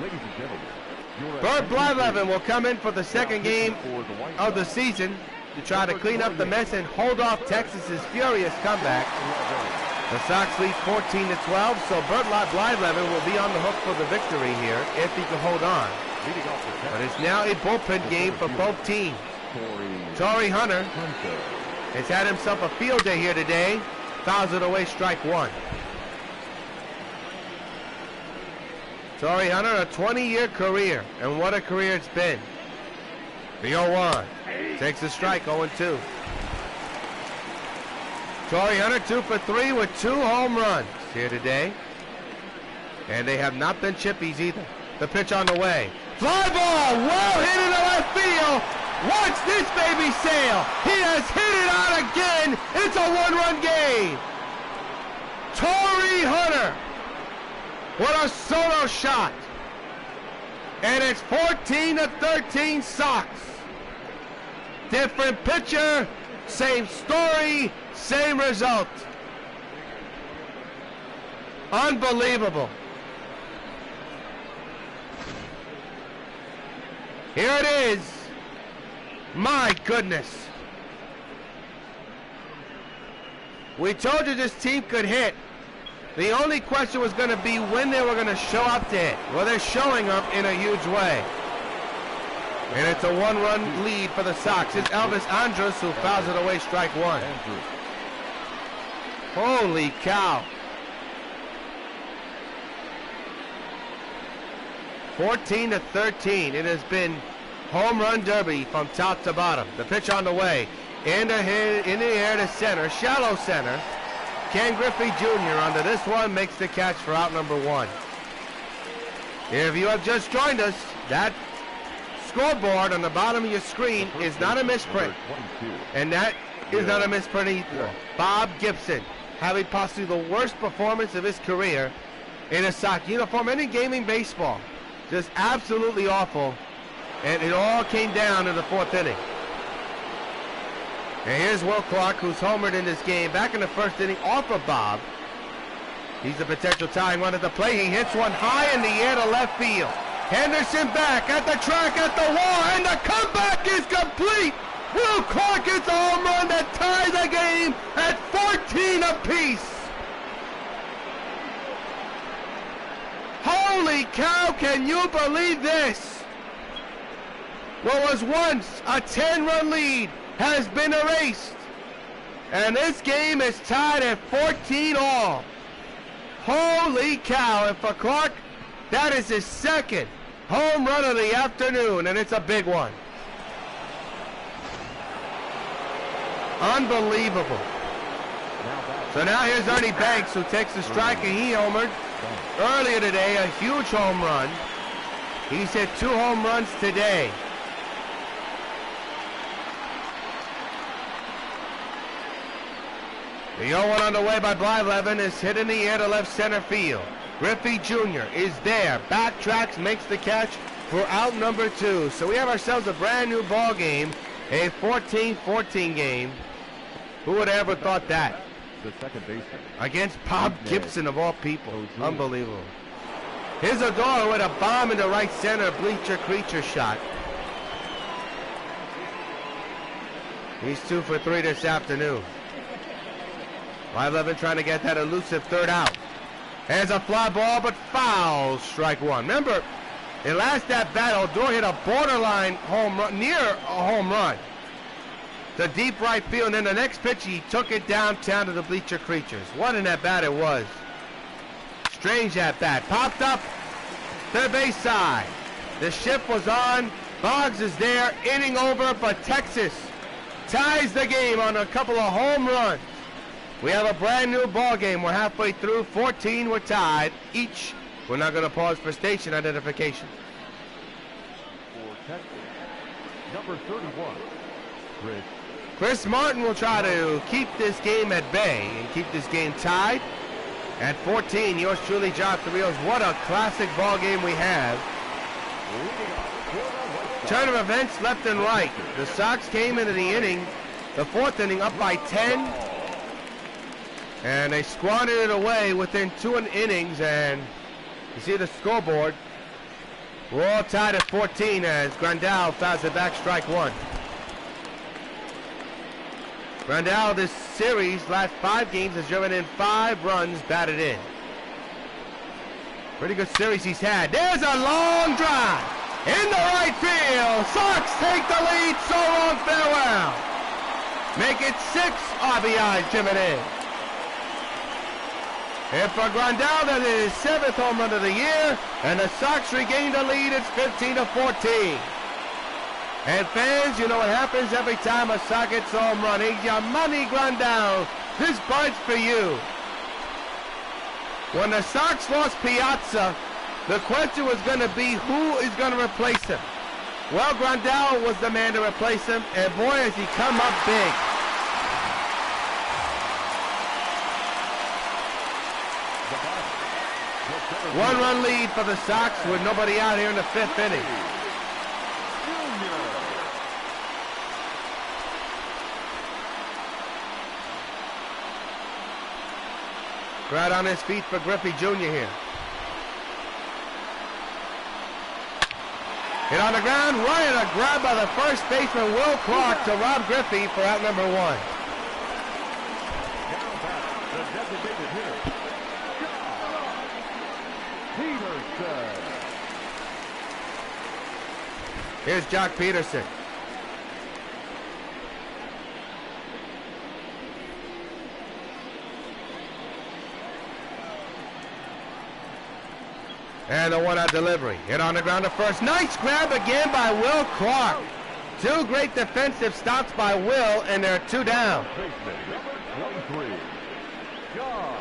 [SPEAKER 5] Ladies and gentlemen,
[SPEAKER 3] Bert Blyleven will come in for the second game of the season to try to clean up the mess and hold off Texas's furious comeback. The Sox lead 14-12, so Bert Blyleven will be on the hook for the victory here if he can hold on. But it's now a bullpen game for both teams. Torrey Hunter has had himself a field day here today. Fouls it away, strike 1. Torrey Hunter, a 20-year career, and what a career it's been. The 0-1 takes a strike, 0-2. Torrey Hunter 2 for 3 with 2 home runs here today. And they have not been chippies either. The pitch on the way. Fly ball, well hit into left field. Watch this baby sail. He has hit it out again. It's a 1-run game. Torrey Hunter. What a solo shot. And it's 14-13 Sox. Different pitcher, same story, same result. Unbelievable. Here it is. My goodness. We told you this team could hit. The only question was going to be when they were going to show up to hit. Well, they're showing up in a huge way. And it's a 1-run lead for the Sox. It's Elvis Andrus who fouls it away, strike 1. Holy cow. 14-13. It has been home run derby from top to bottom. The pitch on the way. In the air to center. Shallow center. Ken Griffey Jr. under this one makes the catch for out number 1. If you have just joined us, that scoreboard on the bottom of your screen is not a misprint. And that is not a misprint either. Bob Gibson having possibly the worst performance of his career in a Sox uniform and in gaming baseball. Just absolutely awful. And it all came down in the 4th inning. And here's Will Clark, who's homered in this game, back in the 1st inning off of Bob. He's a potential tying run at the plate. He hits one high in the air to left field. Henderson back at the track, at the wall, and the comeback is complete. Will Clark hits a home run that ties the game at 14 apiece. Holy cow, can you believe this? What was once a 10-run lead has been erased. And this game is tied at 14 all. Holy cow, and for Clark, that is his second home run of the afternoon, and it's a big one. Unbelievable. So now here's Ernie Banks, who takes the strike, and he homered earlier today, a huge home run. He's hit 2 home runs today. The 0-1 underway by Blyleven is hit in the air to left center field. Griffey Jr. is there, backtracks, makes the catch for out number 2. So we have ourselves a brand new ball game, a 14-14 game. Who would have ever thought that?
[SPEAKER 5] The second baseman.
[SPEAKER 3] Against Bob Gibson of all people. Unbelievable. Here's Odor with a bomb into right center, bleacher creature shot. He's 2 for 3 this afternoon. Blyleven trying to get that elusive third out. Has a fly ball, but foul, strike 1. Remember, in last at bat, Odor hit a borderline home run, near a home run, to deep right field, and then the next pitch he took it downtown to the bleacher creatures. What an at bat it was. Strange at bat. Popped up third base side. The shift was on. Boggs is there, inning over, but Texas ties the game on a couple of home runs. We have a brand new ball game. We're halfway through. 14 we're tied each. We're not going to pause for station identification.
[SPEAKER 5] For Texas, number 31,
[SPEAKER 3] Chris Martin will try to keep this game at bay and keep this game tied. At 14, yours truly, John Rios. What a classic ball game we have. Turn of events left and right. The Sox came into the inning, the 4th inning, up by 10. And they squandered it away within 2 innings, and you see the scoreboard. We're all tied at 14 as Grandal fouls it back, strike 1. Grandal this series, last 5 games, has driven in 5 runs batted in. Pretty good series he's had. There's a long drive in the right field. Sox take the lead, so long, farewell. Make it 6 RBIs driven in. And for Grandal, that is his 7th home run of the year, and the Sox regain the lead. It's 15-14. And fans, you know what happens every time a Sox gets a home run. He's your money, Grandal. This bird's for you. When the Sox lost Piazza, the question was going to be who is going to replace him. Well, Grandal was the man to replace him, and boy, has he come up big. One-run lead for the Sox with nobody out here in the 5th inning. Crowd on his feet for Griffey Jr. here. Hit on the ground, right, a grab by the first baseman Will Clark to Rob Griffey for out number 1.
[SPEAKER 5] Now back, the designated hitter, Peterson.
[SPEAKER 3] Here's Jock Peterson. And the 1-out delivery. Hit on the ground to first. Nice grab again by Will Clark. 2 great defensive stops by Will, and there are 2 down.
[SPEAKER 5] Number 23, John.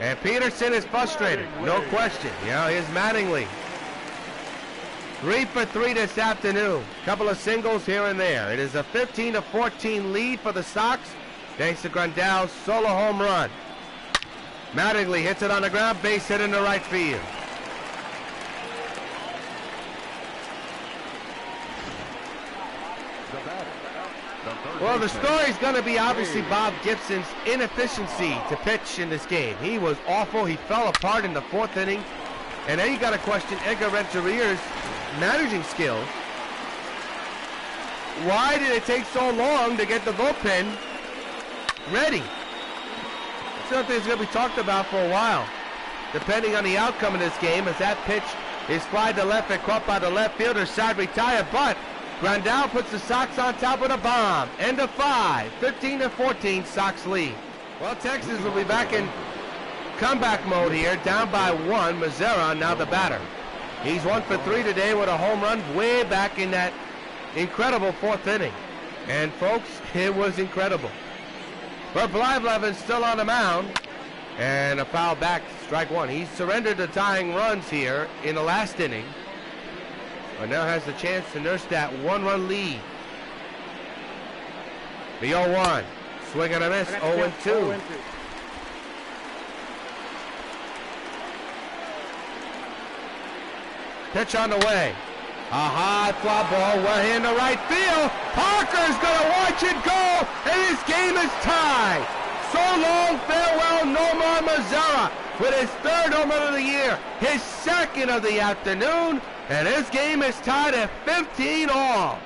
[SPEAKER 3] And Peterson is frustrated, no question. You know, here's Mattingly. 3 for 3 this afternoon. Couple of singles here and there. It is a 15-14 lead for the Sox, thanks to Grandal's solo home run. Mattingly hits it on the ground, base hit into right field. Well, the story's going to be obviously Bob Gibson's inefficiency to pitch in this game. He was awful. He fell apart in the 4th inning. And then you got to question Edgar Renteria's managing skills. Why did it take so long to get the bullpen ready? It's something that's going to be talked about for a while, depending on the outcome of this game, as that pitch is flied to left and caught by the left fielder, side retired, but Grandal puts the Sox on top with a bomb. End of 5, 15-14, Sox lead. Well, Texas will be back in comeback mode here, down by 1. Mazzara now the batter. He's 1 for 3 today with a home run way back in that incredible 4th inning. And folks, it was incredible. But Blyleven's still on the mound, and a foul back, strike 1. He surrendered the tying runs here in the last inning, but now has the chance to nurse that 1-run lead. The 0-1, swing and a miss, 0-2. Pitch on the way. A high fly ball, well in the right field. Parker's gonna watch it go, and this game is tied. So long, farewell, Nomar Mazzara with his 3rd home run of the year, his 2nd of the afternoon, and this game is tied at 15 all.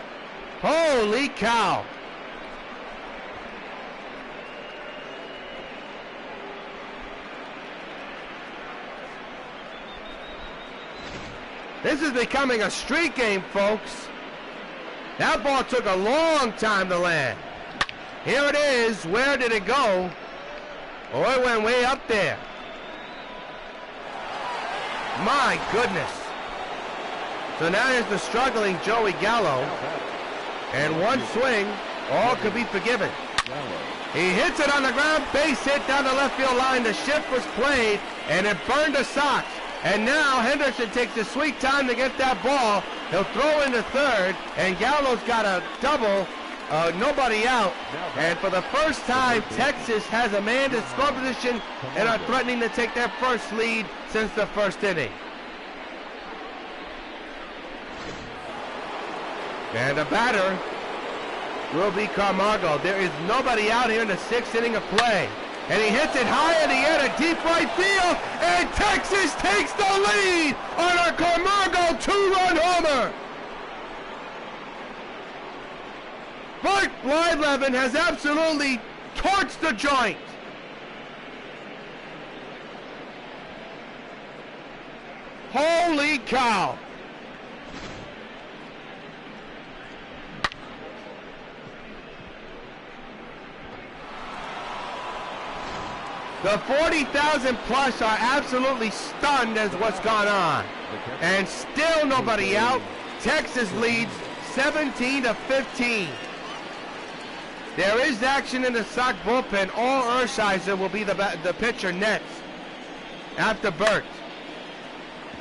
[SPEAKER 3] Holy cow. This is becoming a street game, folks. That ball took a long time to land. Here it is. Where did it go? Oh, it went way up there. My goodness. So now here's the struggling Joey Gallo. And one swing, all could be forgiven. He hits it on the ground, base hit down the left field line. The shift was played, and it burned the Sox. And now Henderson takes a sweet time to get that ball. He'll throw into 3rd, and Gallo's got a double, nobody out. And for the first time, Texas has a man in score position and are threatening to take their first lead since the 1st inning. And the batter will be Camargo. There is nobody out here in the 6th inning of play. And he hits it high in the air to deep right field, and Texas takes the lead on a Camargo 2-run homer. Bart Blyleven has absolutely torched the joint. Holy cow. The 40,000 plus are absolutely stunned as what's gone on. And still nobody out. Texas leads 17-15. There is action in the Sox bullpen. All Ursheiser will be the pitcher next after Burt.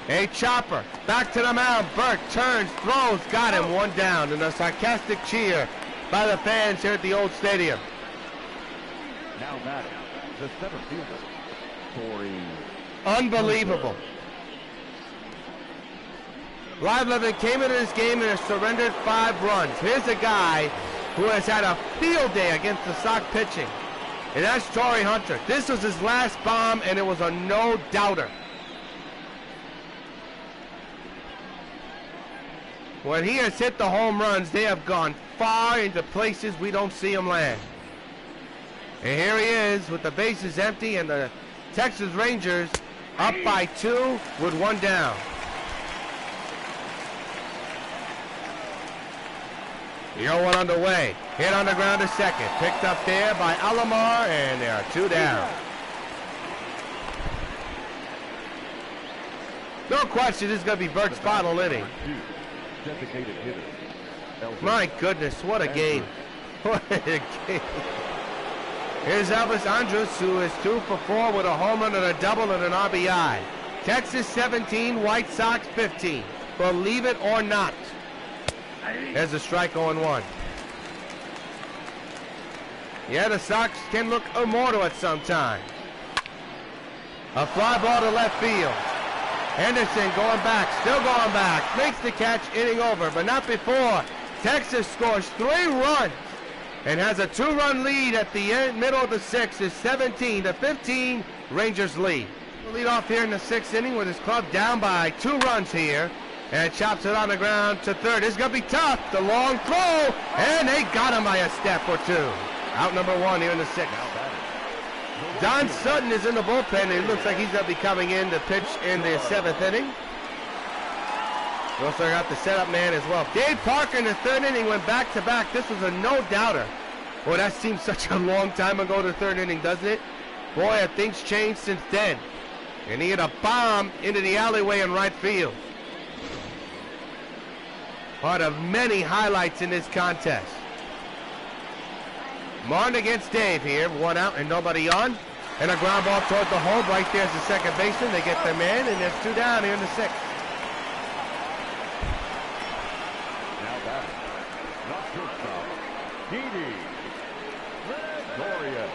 [SPEAKER 3] A chopper. Back to the mound. Burt turns, throws, got him, 1 down. And a sarcastic cheer by the fans here at the Old Stadium.
[SPEAKER 5] Now batting, the center fielder, Corey.
[SPEAKER 3] Unbelievable. Blyleven came into this game and has surrendered 5 runs. Here's a guy who has had a field day against the Sox pitching, and that's Torrey Hunter. This was his last bomb, and it was a no-doubter. When he has hit the home runs, they have gone far into places we don't see him land. And here he is with the bases empty and the Texas Rangers up by 2 with 1 down. The 0-1 underway. Hit on the ground to second. Picked up there by Alomar, and there are 2 down. No question, this is going to be Burt's final inning.
[SPEAKER 5] Designated hitter.
[SPEAKER 3] My goodness, what a game. What a game. Here's Elvis Andrus, who is 2 for 4 with a home run and a double and an RBI. Texas 17, White Sox 15. Believe it or not. There's a strike 0-1. Yeah, the Sox can look immortal at some time. A fly ball to left field. Henderson going back, still going back. Makes the catch, inning over, but not before. Texas scores 3 runs and has a 2-run lead at the middle of the 6th. Is 17-15. Rangers lead. We'll lead off here in the 6th inning with his club down by 2 runs here. And chops it on the ground to third. It's going to be tough. The long throw. And they got him by a step or 2. Out number 1 here in the 6th. Don Sutton is in the bullpen. And it looks like he's going to be coming in to pitch in the 7th inning. We also got the setup man as well. Dave Parker in the 3rd inning went back-to-back. This was a no-doubter. Boy, that seems such a long time ago, the 3rd inning, doesn't it? Boy, have things changed since then. And he hit a bomb into the alleyway in right field. Part of many highlights in this contest. Martin against Dave here. 1 out and nobody on. And a ground ball toward the hole. Right there's the second baseman. They get their man, and there's 2 down here in the 6th.
[SPEAKER 5] Now back. Not shortstop. Didi Gregorius.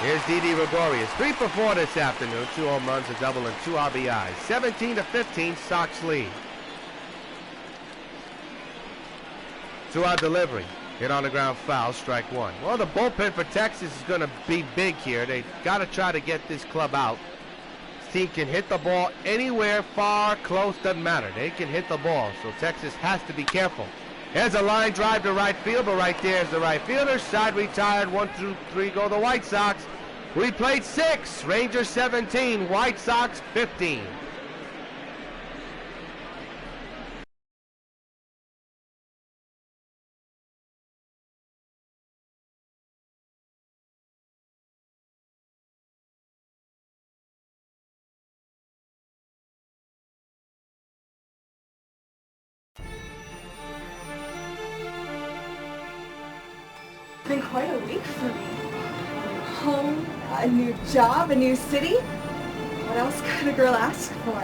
[SPEAKER 3] Here's Didi Gregorius. 3 for 4 this afternoon. 2 home runs, a double, and 2 RBIs. 17-15, Sox lead. 2-out delivery. Hit on the ground foul, strike 1. Well, the bullpen for Texas is going to be big here. They've got to try to get this club out. This team can hit the ball anywhere, far, close, doesn't matter. They can hit the ball, so Texas has to be careful. There's a line drive to right field, but right there's the right fielder. Side retired, 1, 2, 3, go the White Sox. We played 6, Rangers 17, White Sox 15.
[SPEAKER 6] It's been quite a week for me. Home, a new job, a new city. What else could a girl ask for?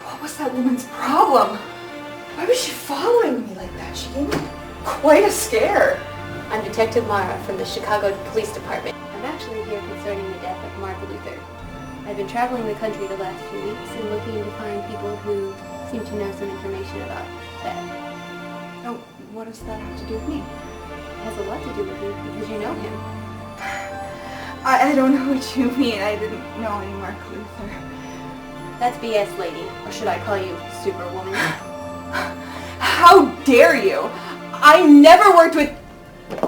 [SPEAKER 6] What was that woman's problem? Why was she following me like that? She gave me quite a scare.
[SPEAKER 7] I'm Detective Mara from the Chicago Police Department. I'm actually here concerning the death of Mark Luther. I've been traveling the country the last few weeks and looking to find people who seem to know some information about that.
[SPEAKER 6] Oh, what does that have to do with me?
[SPEAKER 7] It has a lot to do with you because you know him.
[SPEAKER 6] I don't know what you mean. I didn't know any Mark Luther.
[SPEAKER 7] That's BS, lady. Or should I call you Superwoman?
[SPEAKER 6] How dare you? I never worked with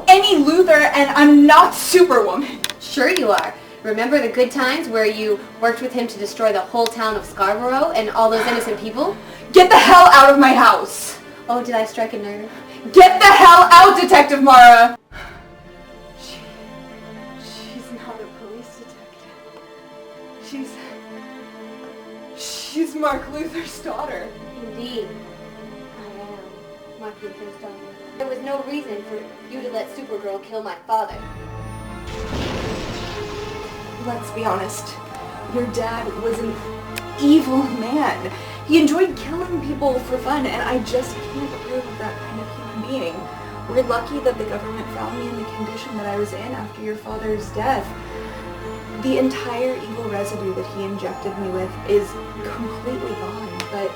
[SPEAKER 6] any Luther and I'm not Superwoman.
[SPEAKER 7] Sure you are. Remember the good times where you worked with him to destroy the whole town of Scarborough and all those innocent people?
[SPEAKER 6] Get the hell out of my house!
[SPEAKER 7] Oh, did I strike a nerve?
[SPEAKER 6] Get the hell out, Detective Mara! She's not a police detective. She's Mark Luther's daughter.
[SPEAKER 7] Indeed. I am Mark Luther's daughter. There was no reason for you to let Supergirl kill my father.
[SPEAKER 6] Let's be honest. Your dad was an evil man. He enjoyed killing people for fun, and I just can't approve of that kind of human being. We're lucky that the government found me in the condition that I was in after your father's death. The entire evil residue that he injected me with is completely gone, but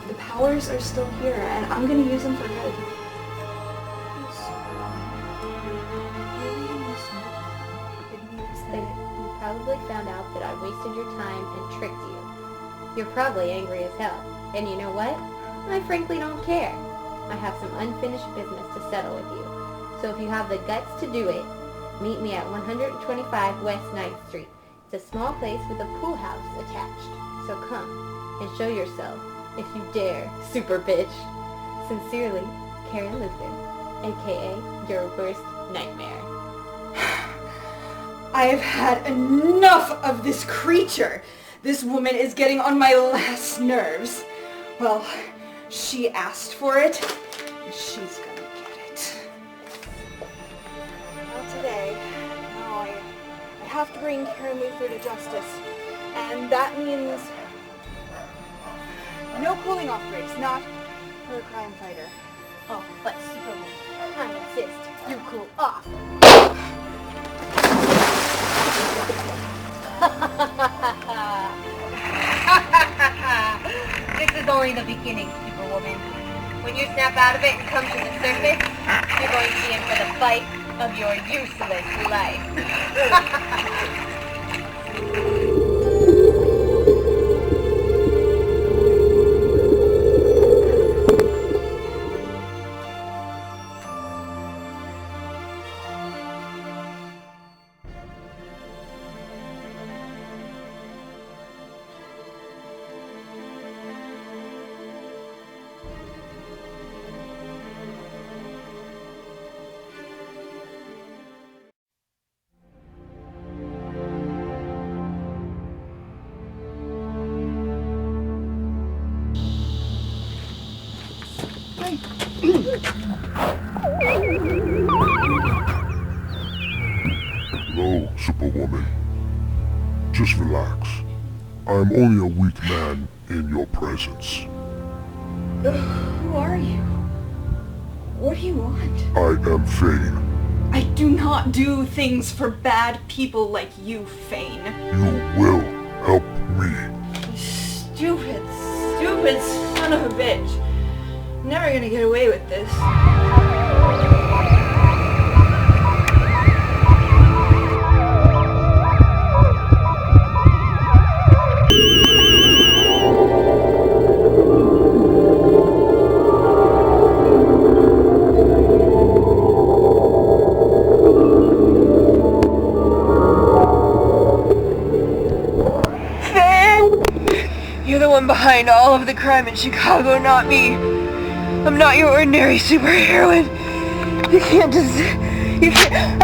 [SPEAKER 6] the powers are still here, and I'm going to use them for good.
[SPEAKER 7] You probably found out that I wasted your time and tricked you. You're probably angry as hell. And you know what? I frankly don't care. I have some unfinished business to settle with you. So if you have the guts to do it, meet me at 125 West 9th Street. It's a small place with a pool house attached. So come and show yourself, if you dare, super bitch. Sincerely, Karen Luther, aka your worst nightmare.
[SPEAKER 6] I have had enough of this creature. This woman is getting on my last nerves. Well, she asked for it, and she's gonna get it. Not today. No, I have to bring Karen Luther to justice. And that means no cooling off breaks, not for a crime fighter.
[SPEAKER 7] Oh, but Superwoman, I insist you cool off. This is only the beginning, Superwoman. When you snap out of it and come to the surface, you're going to be in for the fight of your useless life.
[SPEAKER 8] Hello, Superwoman. Just relax. I'm only a weak man in your presence.
[SPEAKER 6] Who are you? What do you want?
[SPEAKER 8] I am Fane.
[SPEAKER 6] I do not do things for bad people like you, Fane.
[SPEAKER 8] You will help me.
[SPEAKER 6] Stupid son of a bitch. Never gonna get away with this. You're the one behind all of the crime in Chicago, not me. I'm not your ordinary superheroine. You can't just... You can't...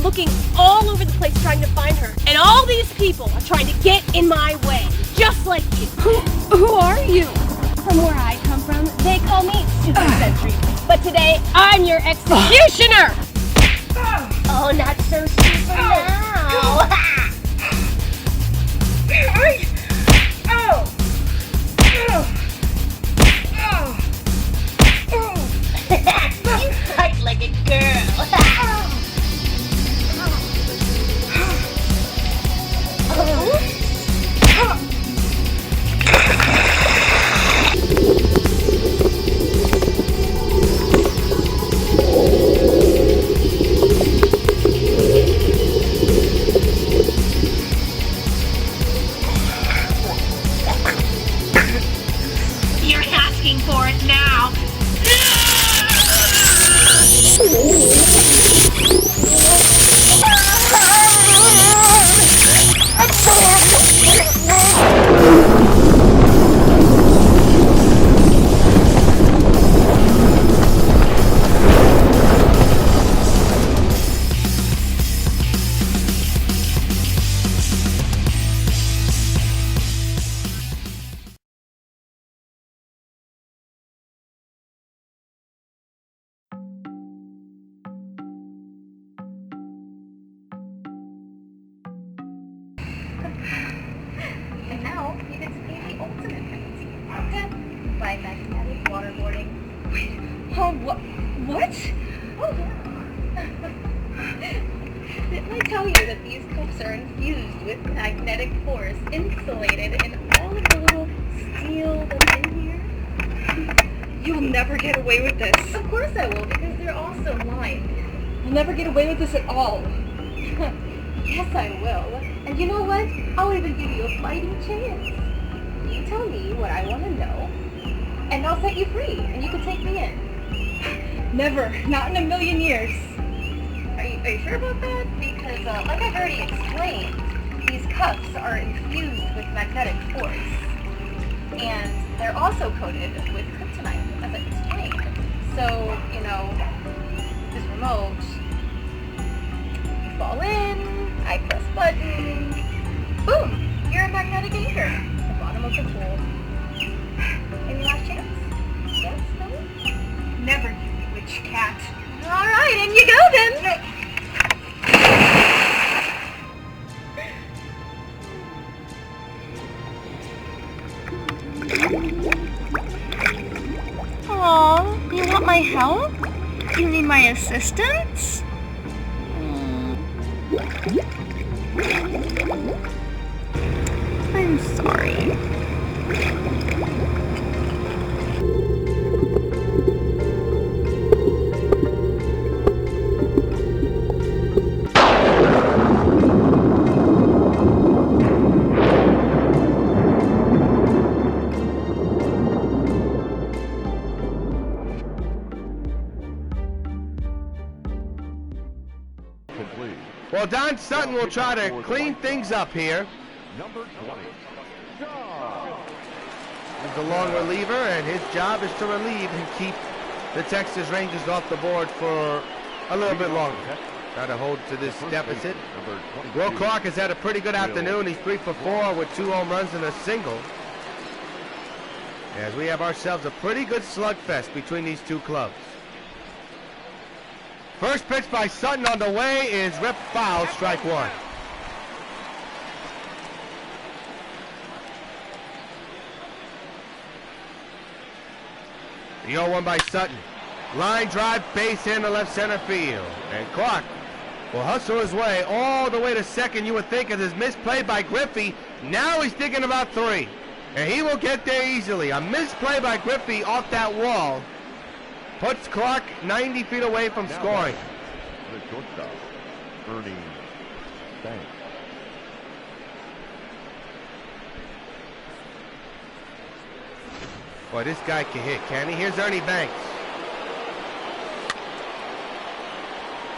[SPEAKER 9] Looking all over the place trying to find her, and all these people are trying to get in my way, just like you.
[SPEAKER 4] Who are you? From where I come from, they call me Super Sentry. But today, I'm your executioner!
[SPEAKER 9] Oh, not so super now. You fight like a girl. You're asking for it now. And now you get to pay the ultimate penalty. By magnetic waterboarding.
[SPEAKER 6] Wait, what?
[SPEAKER 7] Oh, yeah. Didn't I tell you that these cups are infused with magnetic force, insulated in all of the little steel that's in here?
[SPEAKER 6] You'll never get away with this.
[SPEAKER 7] Of course I will, because they're also mine.
[SPEAKER 6] You'll never get away with this at all.
[SPEAKER 7] Yes, I will. And you know what? I'll even give you a fighting chance. You tell me what I want to know, and I'll set you free, and you can take me in.
[SPEAKER 6] Never. Not in a million years.
[SPEAKER 7] Are you sure about that? Because, like I've already explained, these cuffs are infused with magnetic force. And they're also coated with kryptonite, as I explained. So, you know, this remote, you fall in, I press button, boom, you're a magnetic anchor at the bottom of the pool. Any last chance? Yes? No?
[SPEAKER 6] Never, you witch cat.
[SPEAKER 7] Alright, in you go then!
[SPEAKER 6] Aw, you want my help? You need my assistance? I'm sorry.
[SPEAKER 3] Well, Don Sutton will try to clean things up here.
[SPEAKER 5] Number 20.
[SPEAKER 3] He's the long reliever, and his job is to relieve and keep the Texas Rangers off the board for a little bit longer. Try to hold to this deficit. Will Clark has had a pretty good afternoon. He's 3 for 4 with 2 home runs and a single. As we have ourselves a pretty good slugfest between these two clubs. First pitch by Sutton on the way is ripped foul, strike one. The 0-1 by Sutton. Line drive, base hit in the left center field. And Clark will hustle his way all the way to second. You would think of his misplay by Griffey. Now he's thinking about 3. And he will get there easily. A misplay by Griffey off that wall puts Clark 90 feet away from scoring.
[SPEAKER 5] The shortstop, Ernie Banks.
[SPEAKER 3] Boy, this guy can hit, can he? Here's Ernie Banks.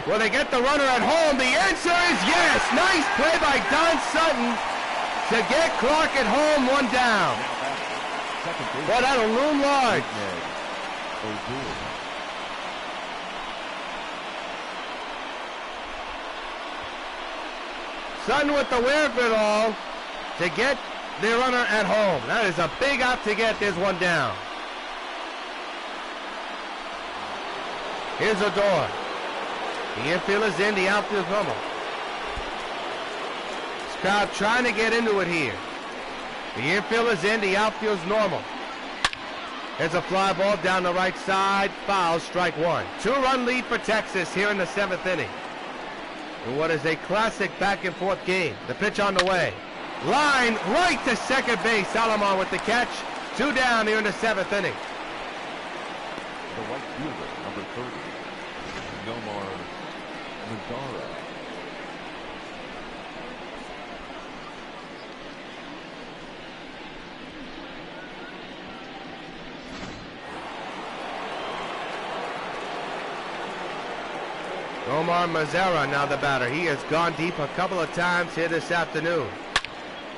[SPEAKER 3] Will they get the runner at home? The answer is yes. Nice play by Don Sutton to get Clark at home, 1 down. Boy, that'll loom large. Sutton with the wherewithal to get the runner at home. That is a big out to get. There's 1 down. Here's Odor. The infield is in, the outfield is normal. This crowd trying to get into it here. The infield is in, the outfield is normal. There's a fly ball down the right side. Foul, strike one. 2-run lead for Texas here in the 7th inning. In what is a classic back and forth game. The pitch on the way. Line right to second base. Salomon with the catch. 2 down here in the 7th inning.
[SPEAKER 5] The right fielder, number 30, Nomar Mazara.
[SPEAKER 3] Omar Mazzara now the batter. He has gone deep a couple of times here this afternoon.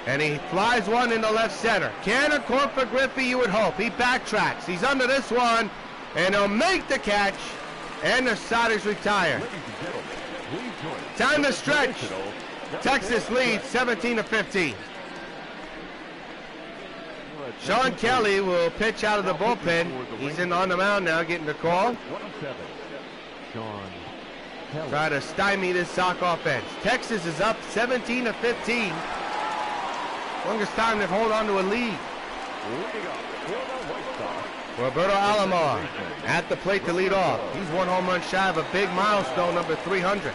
[SPEAKER 3] And he flies one into left center. Can a court for Griffey, you would hope. He backtracks. He's under this one, and he'll make the catch, and the side is retired. Time to stretch. Texas leads 17-15. Sean Kelly will pitch out of the bullpen. He's on the mound now, getting the call. Try to stymie this Sox offense. Texas is up 17-15. Longest time they've held on to a lead. Roberto Alomar at the plate to lead off. He's 1 home run shy of a big milestone, number 300.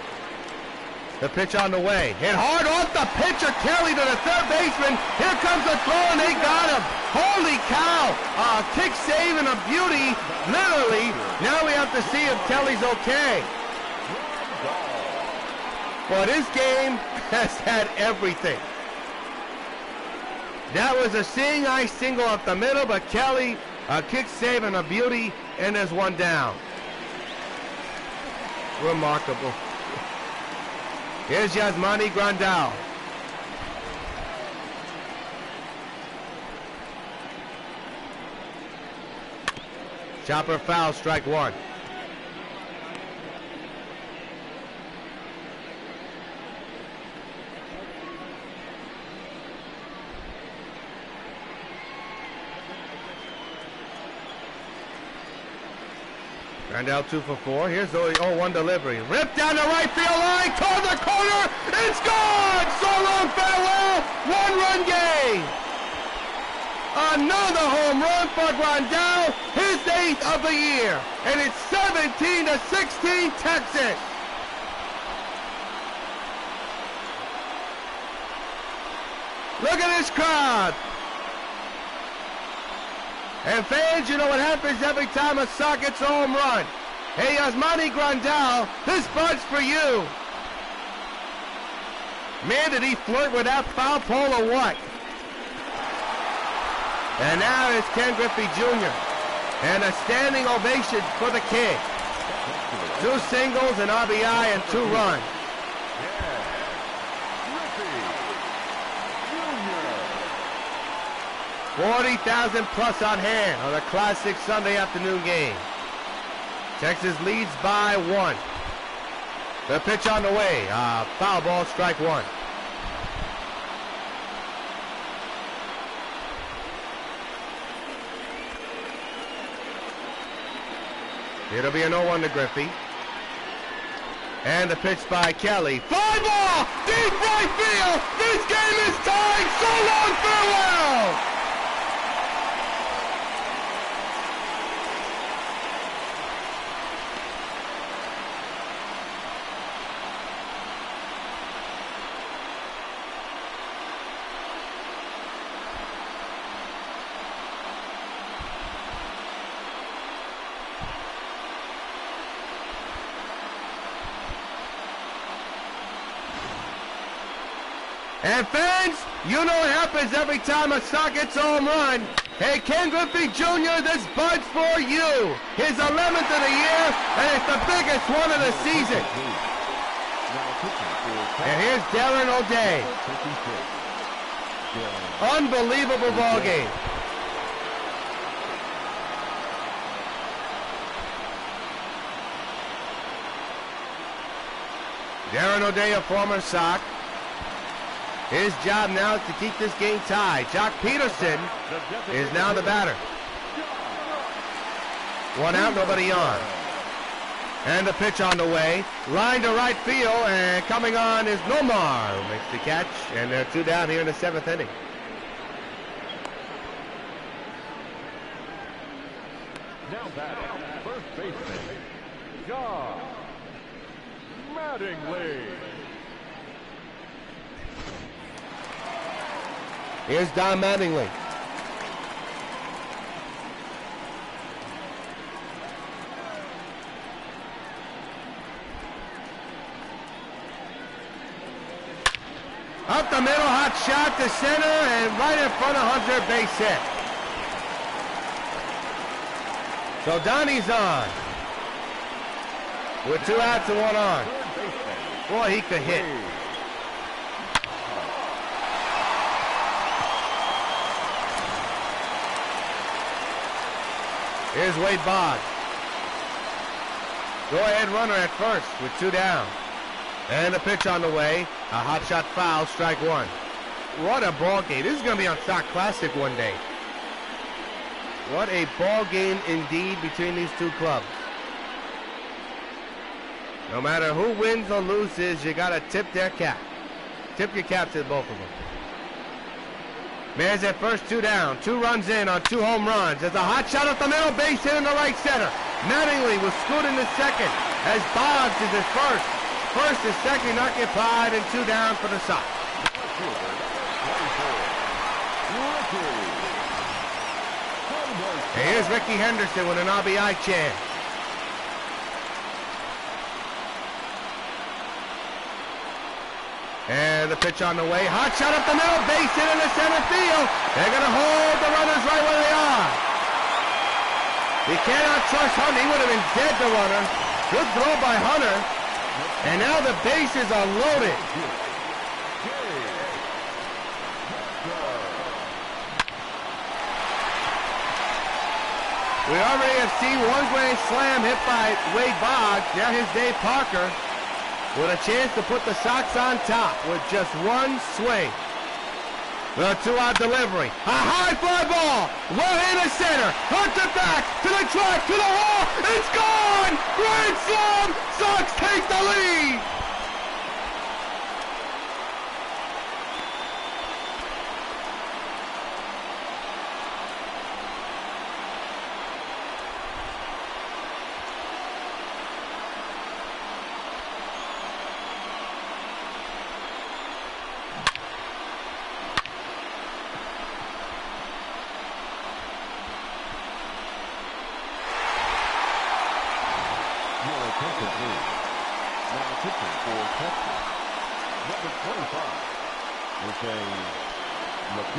[SPEAKER 3] The pitch on the way. Hit hard off the pitcher. Kelly to the third baseman. Here comes the throw, and they got him. Holy cow. Kick save and a beauty. Literally. Now we have to see if Kelly's okay. Well, this game has had everything. That was a seeing eye single up the middle, but Kelly, a kick save and a beauty, and there's one down. Remarkable. Here's Yasmani Grandal. Chopper foul, strike one. Grandal 2 for 4. Here's the 0-1 delivery. Ripped down the right field line. Toward the corner. It's gone. So long, farewell. One-run game. Another home run for Grandal. His 8th of the year. And it's 17-16 Texas. Look at this crowd. And fans, you know what happens every time a Sox gets a home run. Hey, Yasmani Grandal, this bud's for you. Man, did he flirt with that foul pole or what? And now it's Ken Griffey Jr. And a standing ovation for the kid. 2 singles, an RBI, and 2 runs. 40,000 plus on hand on a classic Sunday afternoon game. Texas leads by 1. The pitch on the way. Foul ball, strike 1. It'll be an 0-1 to Griffey. And the pitch by Kelly. Fly ball! Deep right field! This game is tied! So long, farewell! And fans, you know what happens every time a Sox gets a home run. Hey, Ken Griffey Jr., this bud's for you. His 11th of the year, and it's the biggest one of the season. And here's Darren O'Day. Unbelievable ball game. Darren O'Day, a former Sox. His job now is to keep this game tied. Jock Peterson is now the batter. 1 out, nobody on. And the pitch on the way. Line to right field, and coming on is Nomar, who makes the catch. And they're 2 down here in the 7th inning.
[SPEAKER 5] Now batting, first baseman, John Mattingly.
[SPEAKER 3] Here's Don Mattingly. Up the middle, hot shot to center, and right in front of Hunter, base hit. So Donnie's on. With 2 outs and 1 on. Boy, he could hit. Here's Wade Boggs. Go-ahead runner at first with 2 down. And the pitch on the way. A hot shot foul, strike 1. What a ball game. This is going to be on Sox Classic one day. What a ball game indeed between these 2 clubs. No matter who wins or loses, you got to tip their cap. Tip your cap to both of them. Man's at first, 2 down. 2 runs in on 2 home runs. There's a hot shot up the middle, base hit in the right center. Mattingly will scoot in the second as Boggs is at first. first and second occupied and 2 down for the Sox. And here's Ricky Henderson with an RBI chance. And the pitch on the way. Hot shot up the middle. Base hit in the center field. They're going to hold the runners right where they are. You cannot trust Hunter. He would have been dead, the runner. Good throw by Hunter. And now the bases are loaded. We already have seen one grand slam hit by Wade Boggs. Now here's Dave Parker with a chance to put the Sox on top with just one swing. The 2-out delivery. A high fly ball. Well into center. Hunter back to the track, to the wall. It's gone! Grand slam! Sox take the lead!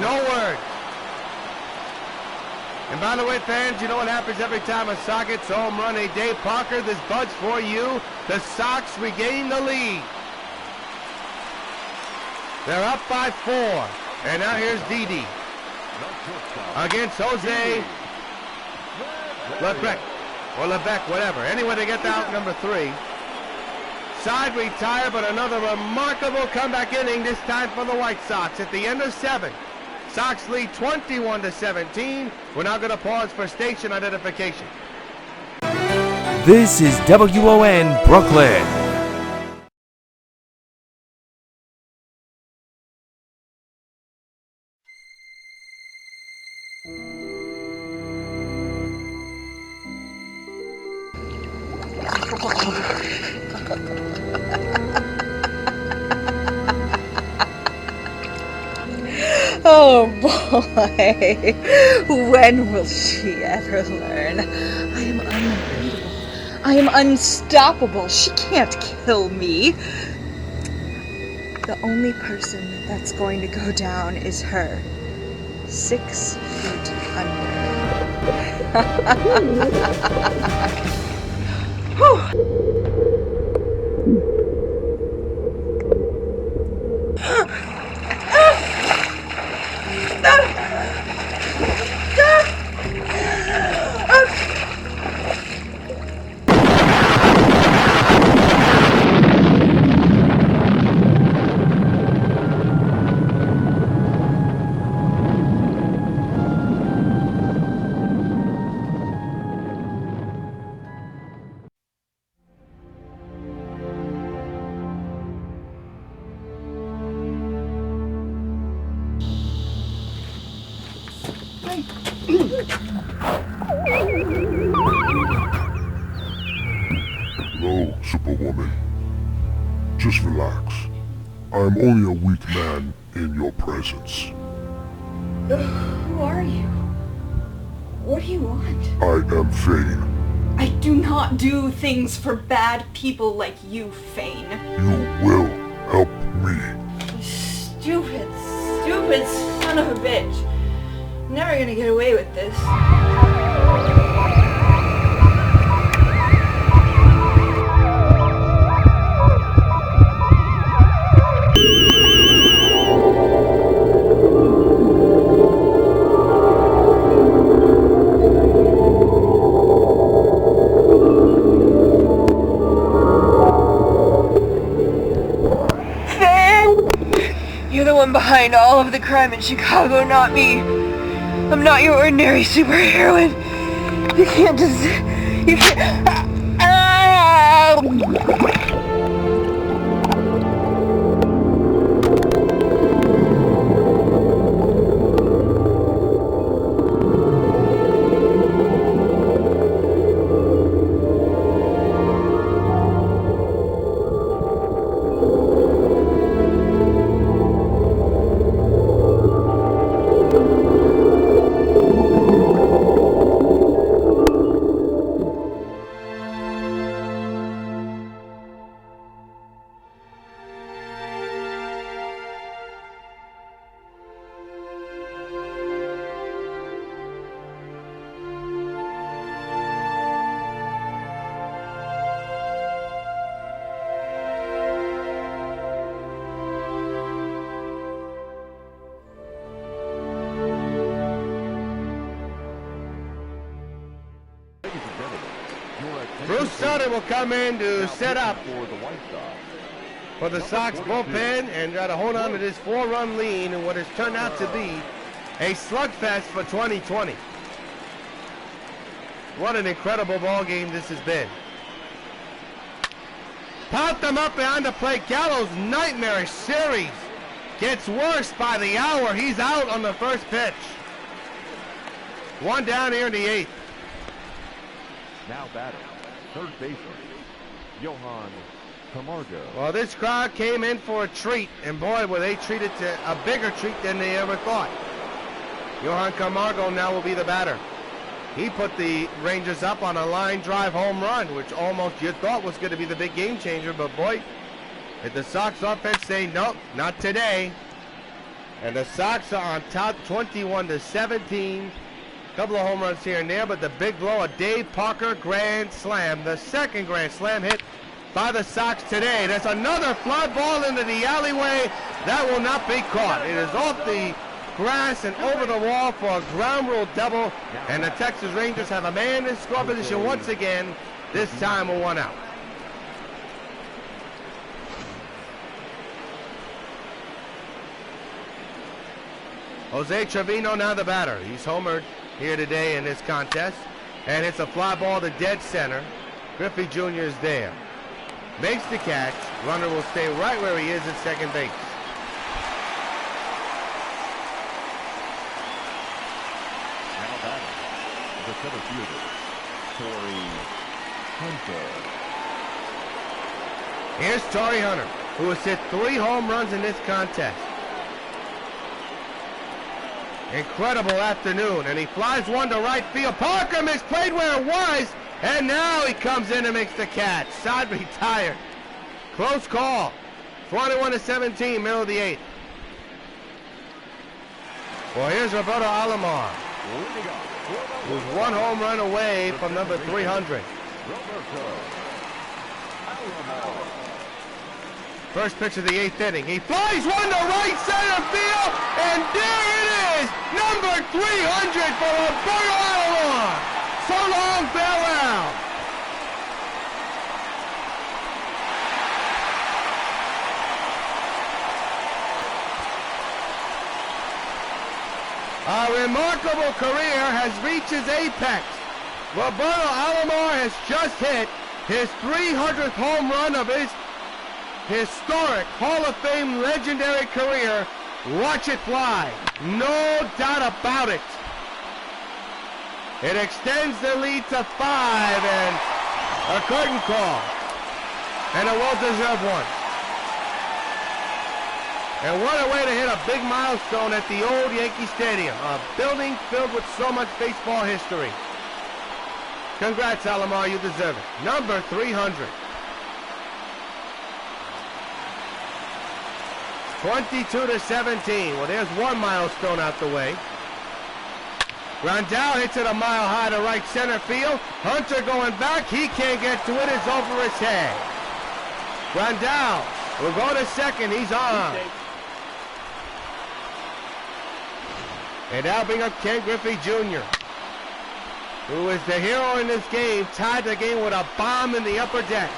[SPEAKER 3] No word. And by the way, fans, you know what happens every time a Sox hits a home run? Hey, Dave Parker, this bud's for you. The Sox regain the lead. They're up by 4. And now here's Didi against Jose Lebec, or Lebec, whatever. Anyway, they get to out number 3. Side retired, but another remarkable comeback inning, this time for the White Sox at the end of 7. Sox lead 21-17. We're now going to pause for station identification.
[SPEAKER 2] This is WON Brooklyn.
[SPEAKER 10] Oh boy, when will she ever learn? I am unbeatable. I am unstoppable. She can't kill me. The only person that's going to go down is her. 6 feet under.
[SPEAKER 8] Hello, Superwoman. Just relax. I'm only a weak man in your presence.
[SPEAKER 6] Who are you? What do you want?
[SPEAKER 8] I am Fane.
[SPEAKER 6] I do not do things for bad people like you, Fane.
[SPEAKER 8] You will help me.
[SPEAKER 6] Stupid son of a bitch. I'm never gonna get away with this.
[SPEAKER 10] You're the one behind all of the crime in Chicago, not me. I'm not your ordinary superheroine. You can't just... You can't...
[SPEAKER 5] and gentlemen, your attention
[SPEAKER 3] Bruce Sutter will come in to
[SPEAKER 5] now
[SPEAKER 3] set up
[SPEAKER 5] pitching for the White Sox.
[SPEAKER 3] for the Sox bullpen and try to hold on to this 4-run lead in what has turned out to be a slugfest for 2020. What an incredible ball game this has been. Popped them up behind the plate. Gallo's nightmarish series gets worse by the hour. He's out on the first pitch. One down here in the 8th.
[SPEAKER 5] Now batting, third baseman, Johan Camargo.
[SPEAKER 3] Well, this crowd came in for a treat, and boy, were they treated to a bigger treat than they ever thought. Johan Camargo now will be the batter. He put the Rangers up on a line drive home run, which almost you thought was going to be the big game changer, but boy, did the Sox offense say, nope, not today. And the Sox are on top 21-17. Couple of home runs here and there, but the big blow, a Dave Parker grand slam, the second grand slam hit by the Sox today. There's another fly ball into the alleyway. That will not be caught. It is off the grass and over the wall for a ground rule double, and the Texas Rangers have a man in score position once again, this time with one out. Jose Trevino now the batter. He's homered here today in this contest, and it's a fly ball to dead center. Griffey Jr. is there. Makes the catch. Runner will stay right where he is at second base.
[SPEAKER 5] Now batting, the center fielder, Torrey Hunter.
[SPEAKER 3] Here's Torrey Hunter, who has hit 3 home runs in this contest. Incredible afternoon, and he flies one to right field. Parker misplayed where it was, and now he comes in and makes the catch. Sod retired. Close call. 21-17, middle of the 8th. Well, here's Roberto Alomar, who's 1 home run away from number 300. First pitch of the 8th inning. He flies one to right center field, and there it is! Number 300 for Roberto Alomar. So long, farewell. A remarkable career has reached its apex. Roberto Alomar has just hit his 300th home run of his historic Hall of Fame legendary career. Watch it fly. No doubt about it. It extends the lead to 5, and a curtain call. And a well-deserved one. And what a way to hit a big milestone at the Old Yankee Stadium. A building filled with so much baseball history. Congrats, Alomar, you deserve it. Number 300. 22-17. Well, there's one milestone out the way. Grandal hits it a mile high to right center field. Hunter going back. He can't get to it. It's over his head. Grandal will go to second. He's on. And now bring up Ken Griffey Jr., who is the hero in this game, tied the game with a bomb in the upper deck.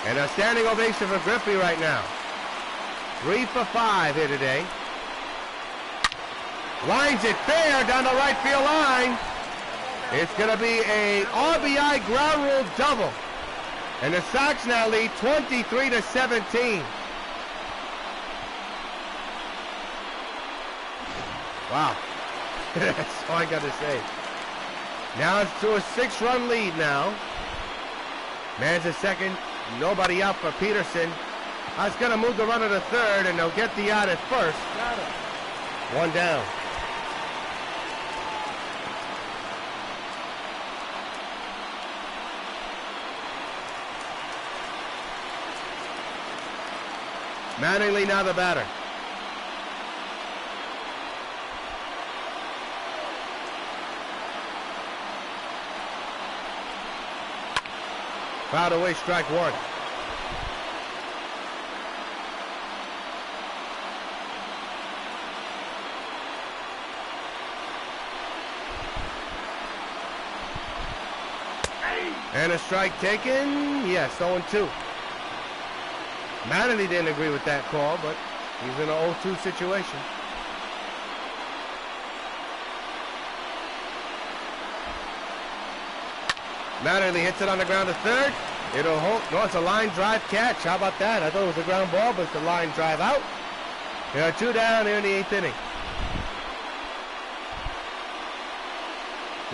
[SPEAKER 3] And a standing ovation for Griffey right now. 3 for 5 here today. Lines it fair down the right field line. It's going to be a RBI ground rule double. And the Sox now lead 23-17. Wow. That's all I got to say. Now it's to a 6-run lead now. Man's at second. Nobody out for Peterson. I was going to move the runner to third, and they'll get the out at first. One down. Mattingly now the batter. Fouled away, strike one. . And a strike taken. Yes, 0-2. Mattingly didn't agree with that call, but he's in an 0-2 situation. Mattingly hits it on the ground to third. It'll hold. No, it's a line drive catch. How about that? I thought it was a ground ball, but it's a line drive out. There are 2 down here in the 8th inning.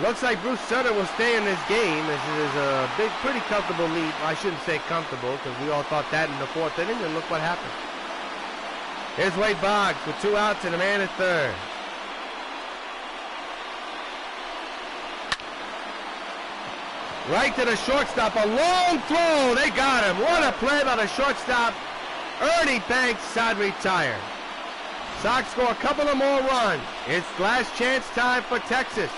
[SPEAKER 3] Looks like Bruce Sutter will stay in this game. This is a big, pretty comfortable lead. I shouldn't say comfortable because we all thought that in the 4th inning, and look what happened. Here's Wade Boggs with 2 outs and a man at third. Right to the shortstop, a long throw. They got him. What a play by the shortstop. Ernie Banks side retired. Sox score a couple of more runs. It's last chance time for Texas.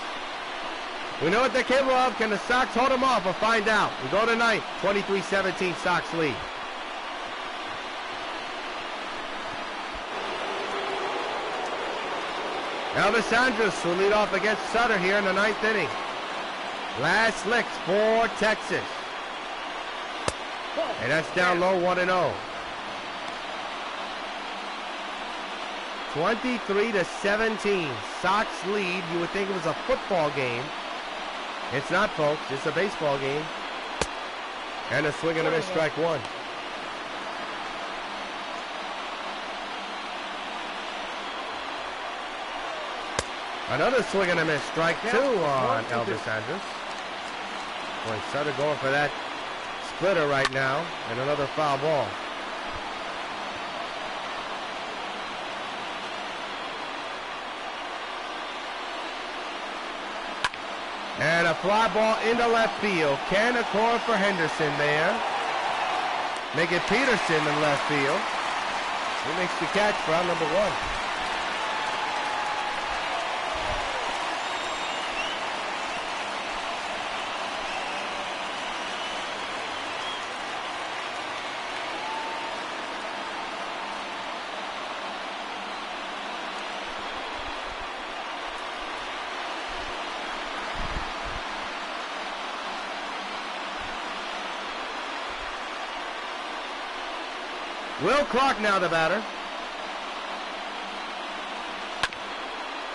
[SPEAKER 3] We know what they're capable of. Can the Sox hold them off? We'll find out. We go to ninth. 23-17 Sox lead. Elvis Andrus will lead off against Sutter here in the 9th inning. Last licks for Texas. And that's down low, 1-0. 23-17. Sox lead. You would think it was a football game. It's not, folks. It's a baseball game. And a swing and a miss, strike 1. Another swing and a miss, strike 2 on Elvis Andrus. Boy, Sutter going for that splitter right now, and another foul ball. And a fly ball into left field. Can accord for Henderson there. Make it Peterson in left field. He makes the catch for out number 1. Will Clark now the batter.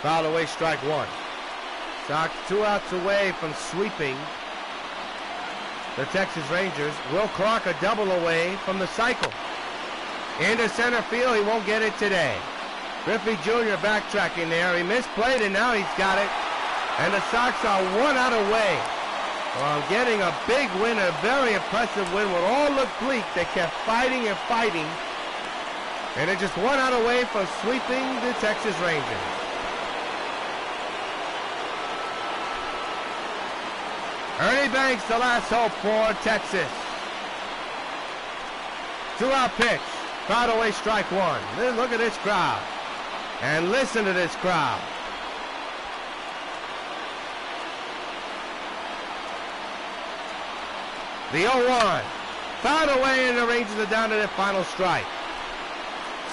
[SPEAKER 3] Foul away, strike 1. Sox 2 outs away from sweeping the Texas Rangers. Will Clark a double away from the cycle. Into center field, he won't get it today. Griffey Jr. backtracking there. He misplayed and now he's got it. And the Sox are 1 out away. Well, getting a big win, a very impressive win. When all looked bleak, they kept fighting and fighting. And they're just 1 out away from sweeping the Texas Rangers. Ernie Banks, the last hope for Texas. 2-out pitch. Foul away, strike 1. Then look at this crowd. And listen to this crowd. The 0-1. Fouled away and the Rangers are down to their final strike.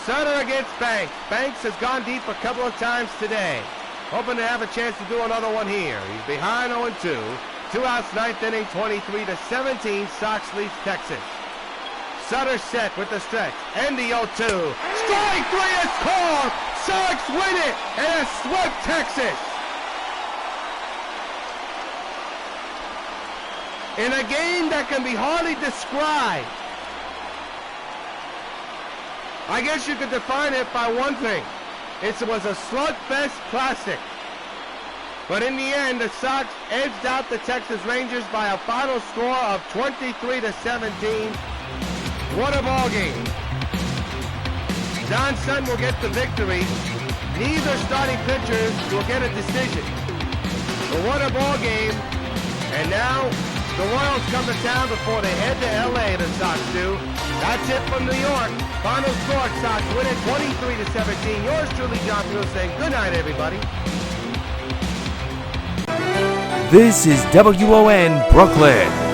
[SPEAKER 3] Sutter against Banks. Banks has gone deep a couple of times today. Hoping to have a chance to do another one here. He's behind 0-2. 2 outs, 9th inning, 23-17. Sox leads Texas. Sutter set with the stretch. And the 0-2. Strike 3 is called. Sox win it. And it's swept Texas. In a game that can be hardly described. I guess you could define it by one thing. It was a slugfest classic. But in the end, the Sox edged out the Texas Rangers by a final score of 23-17. What a ball game. Don Sutton will get the victory. Neither starting pitchers will get a decision. But what a ball game. And now the Royals come to town before they head to L.A., the Sox do. That's it from New York. Final score, Sox win it 23-17. Yours truly, John Peel, saying good night, everybody.
[SPEAKER 2] This is WON Brooklyn.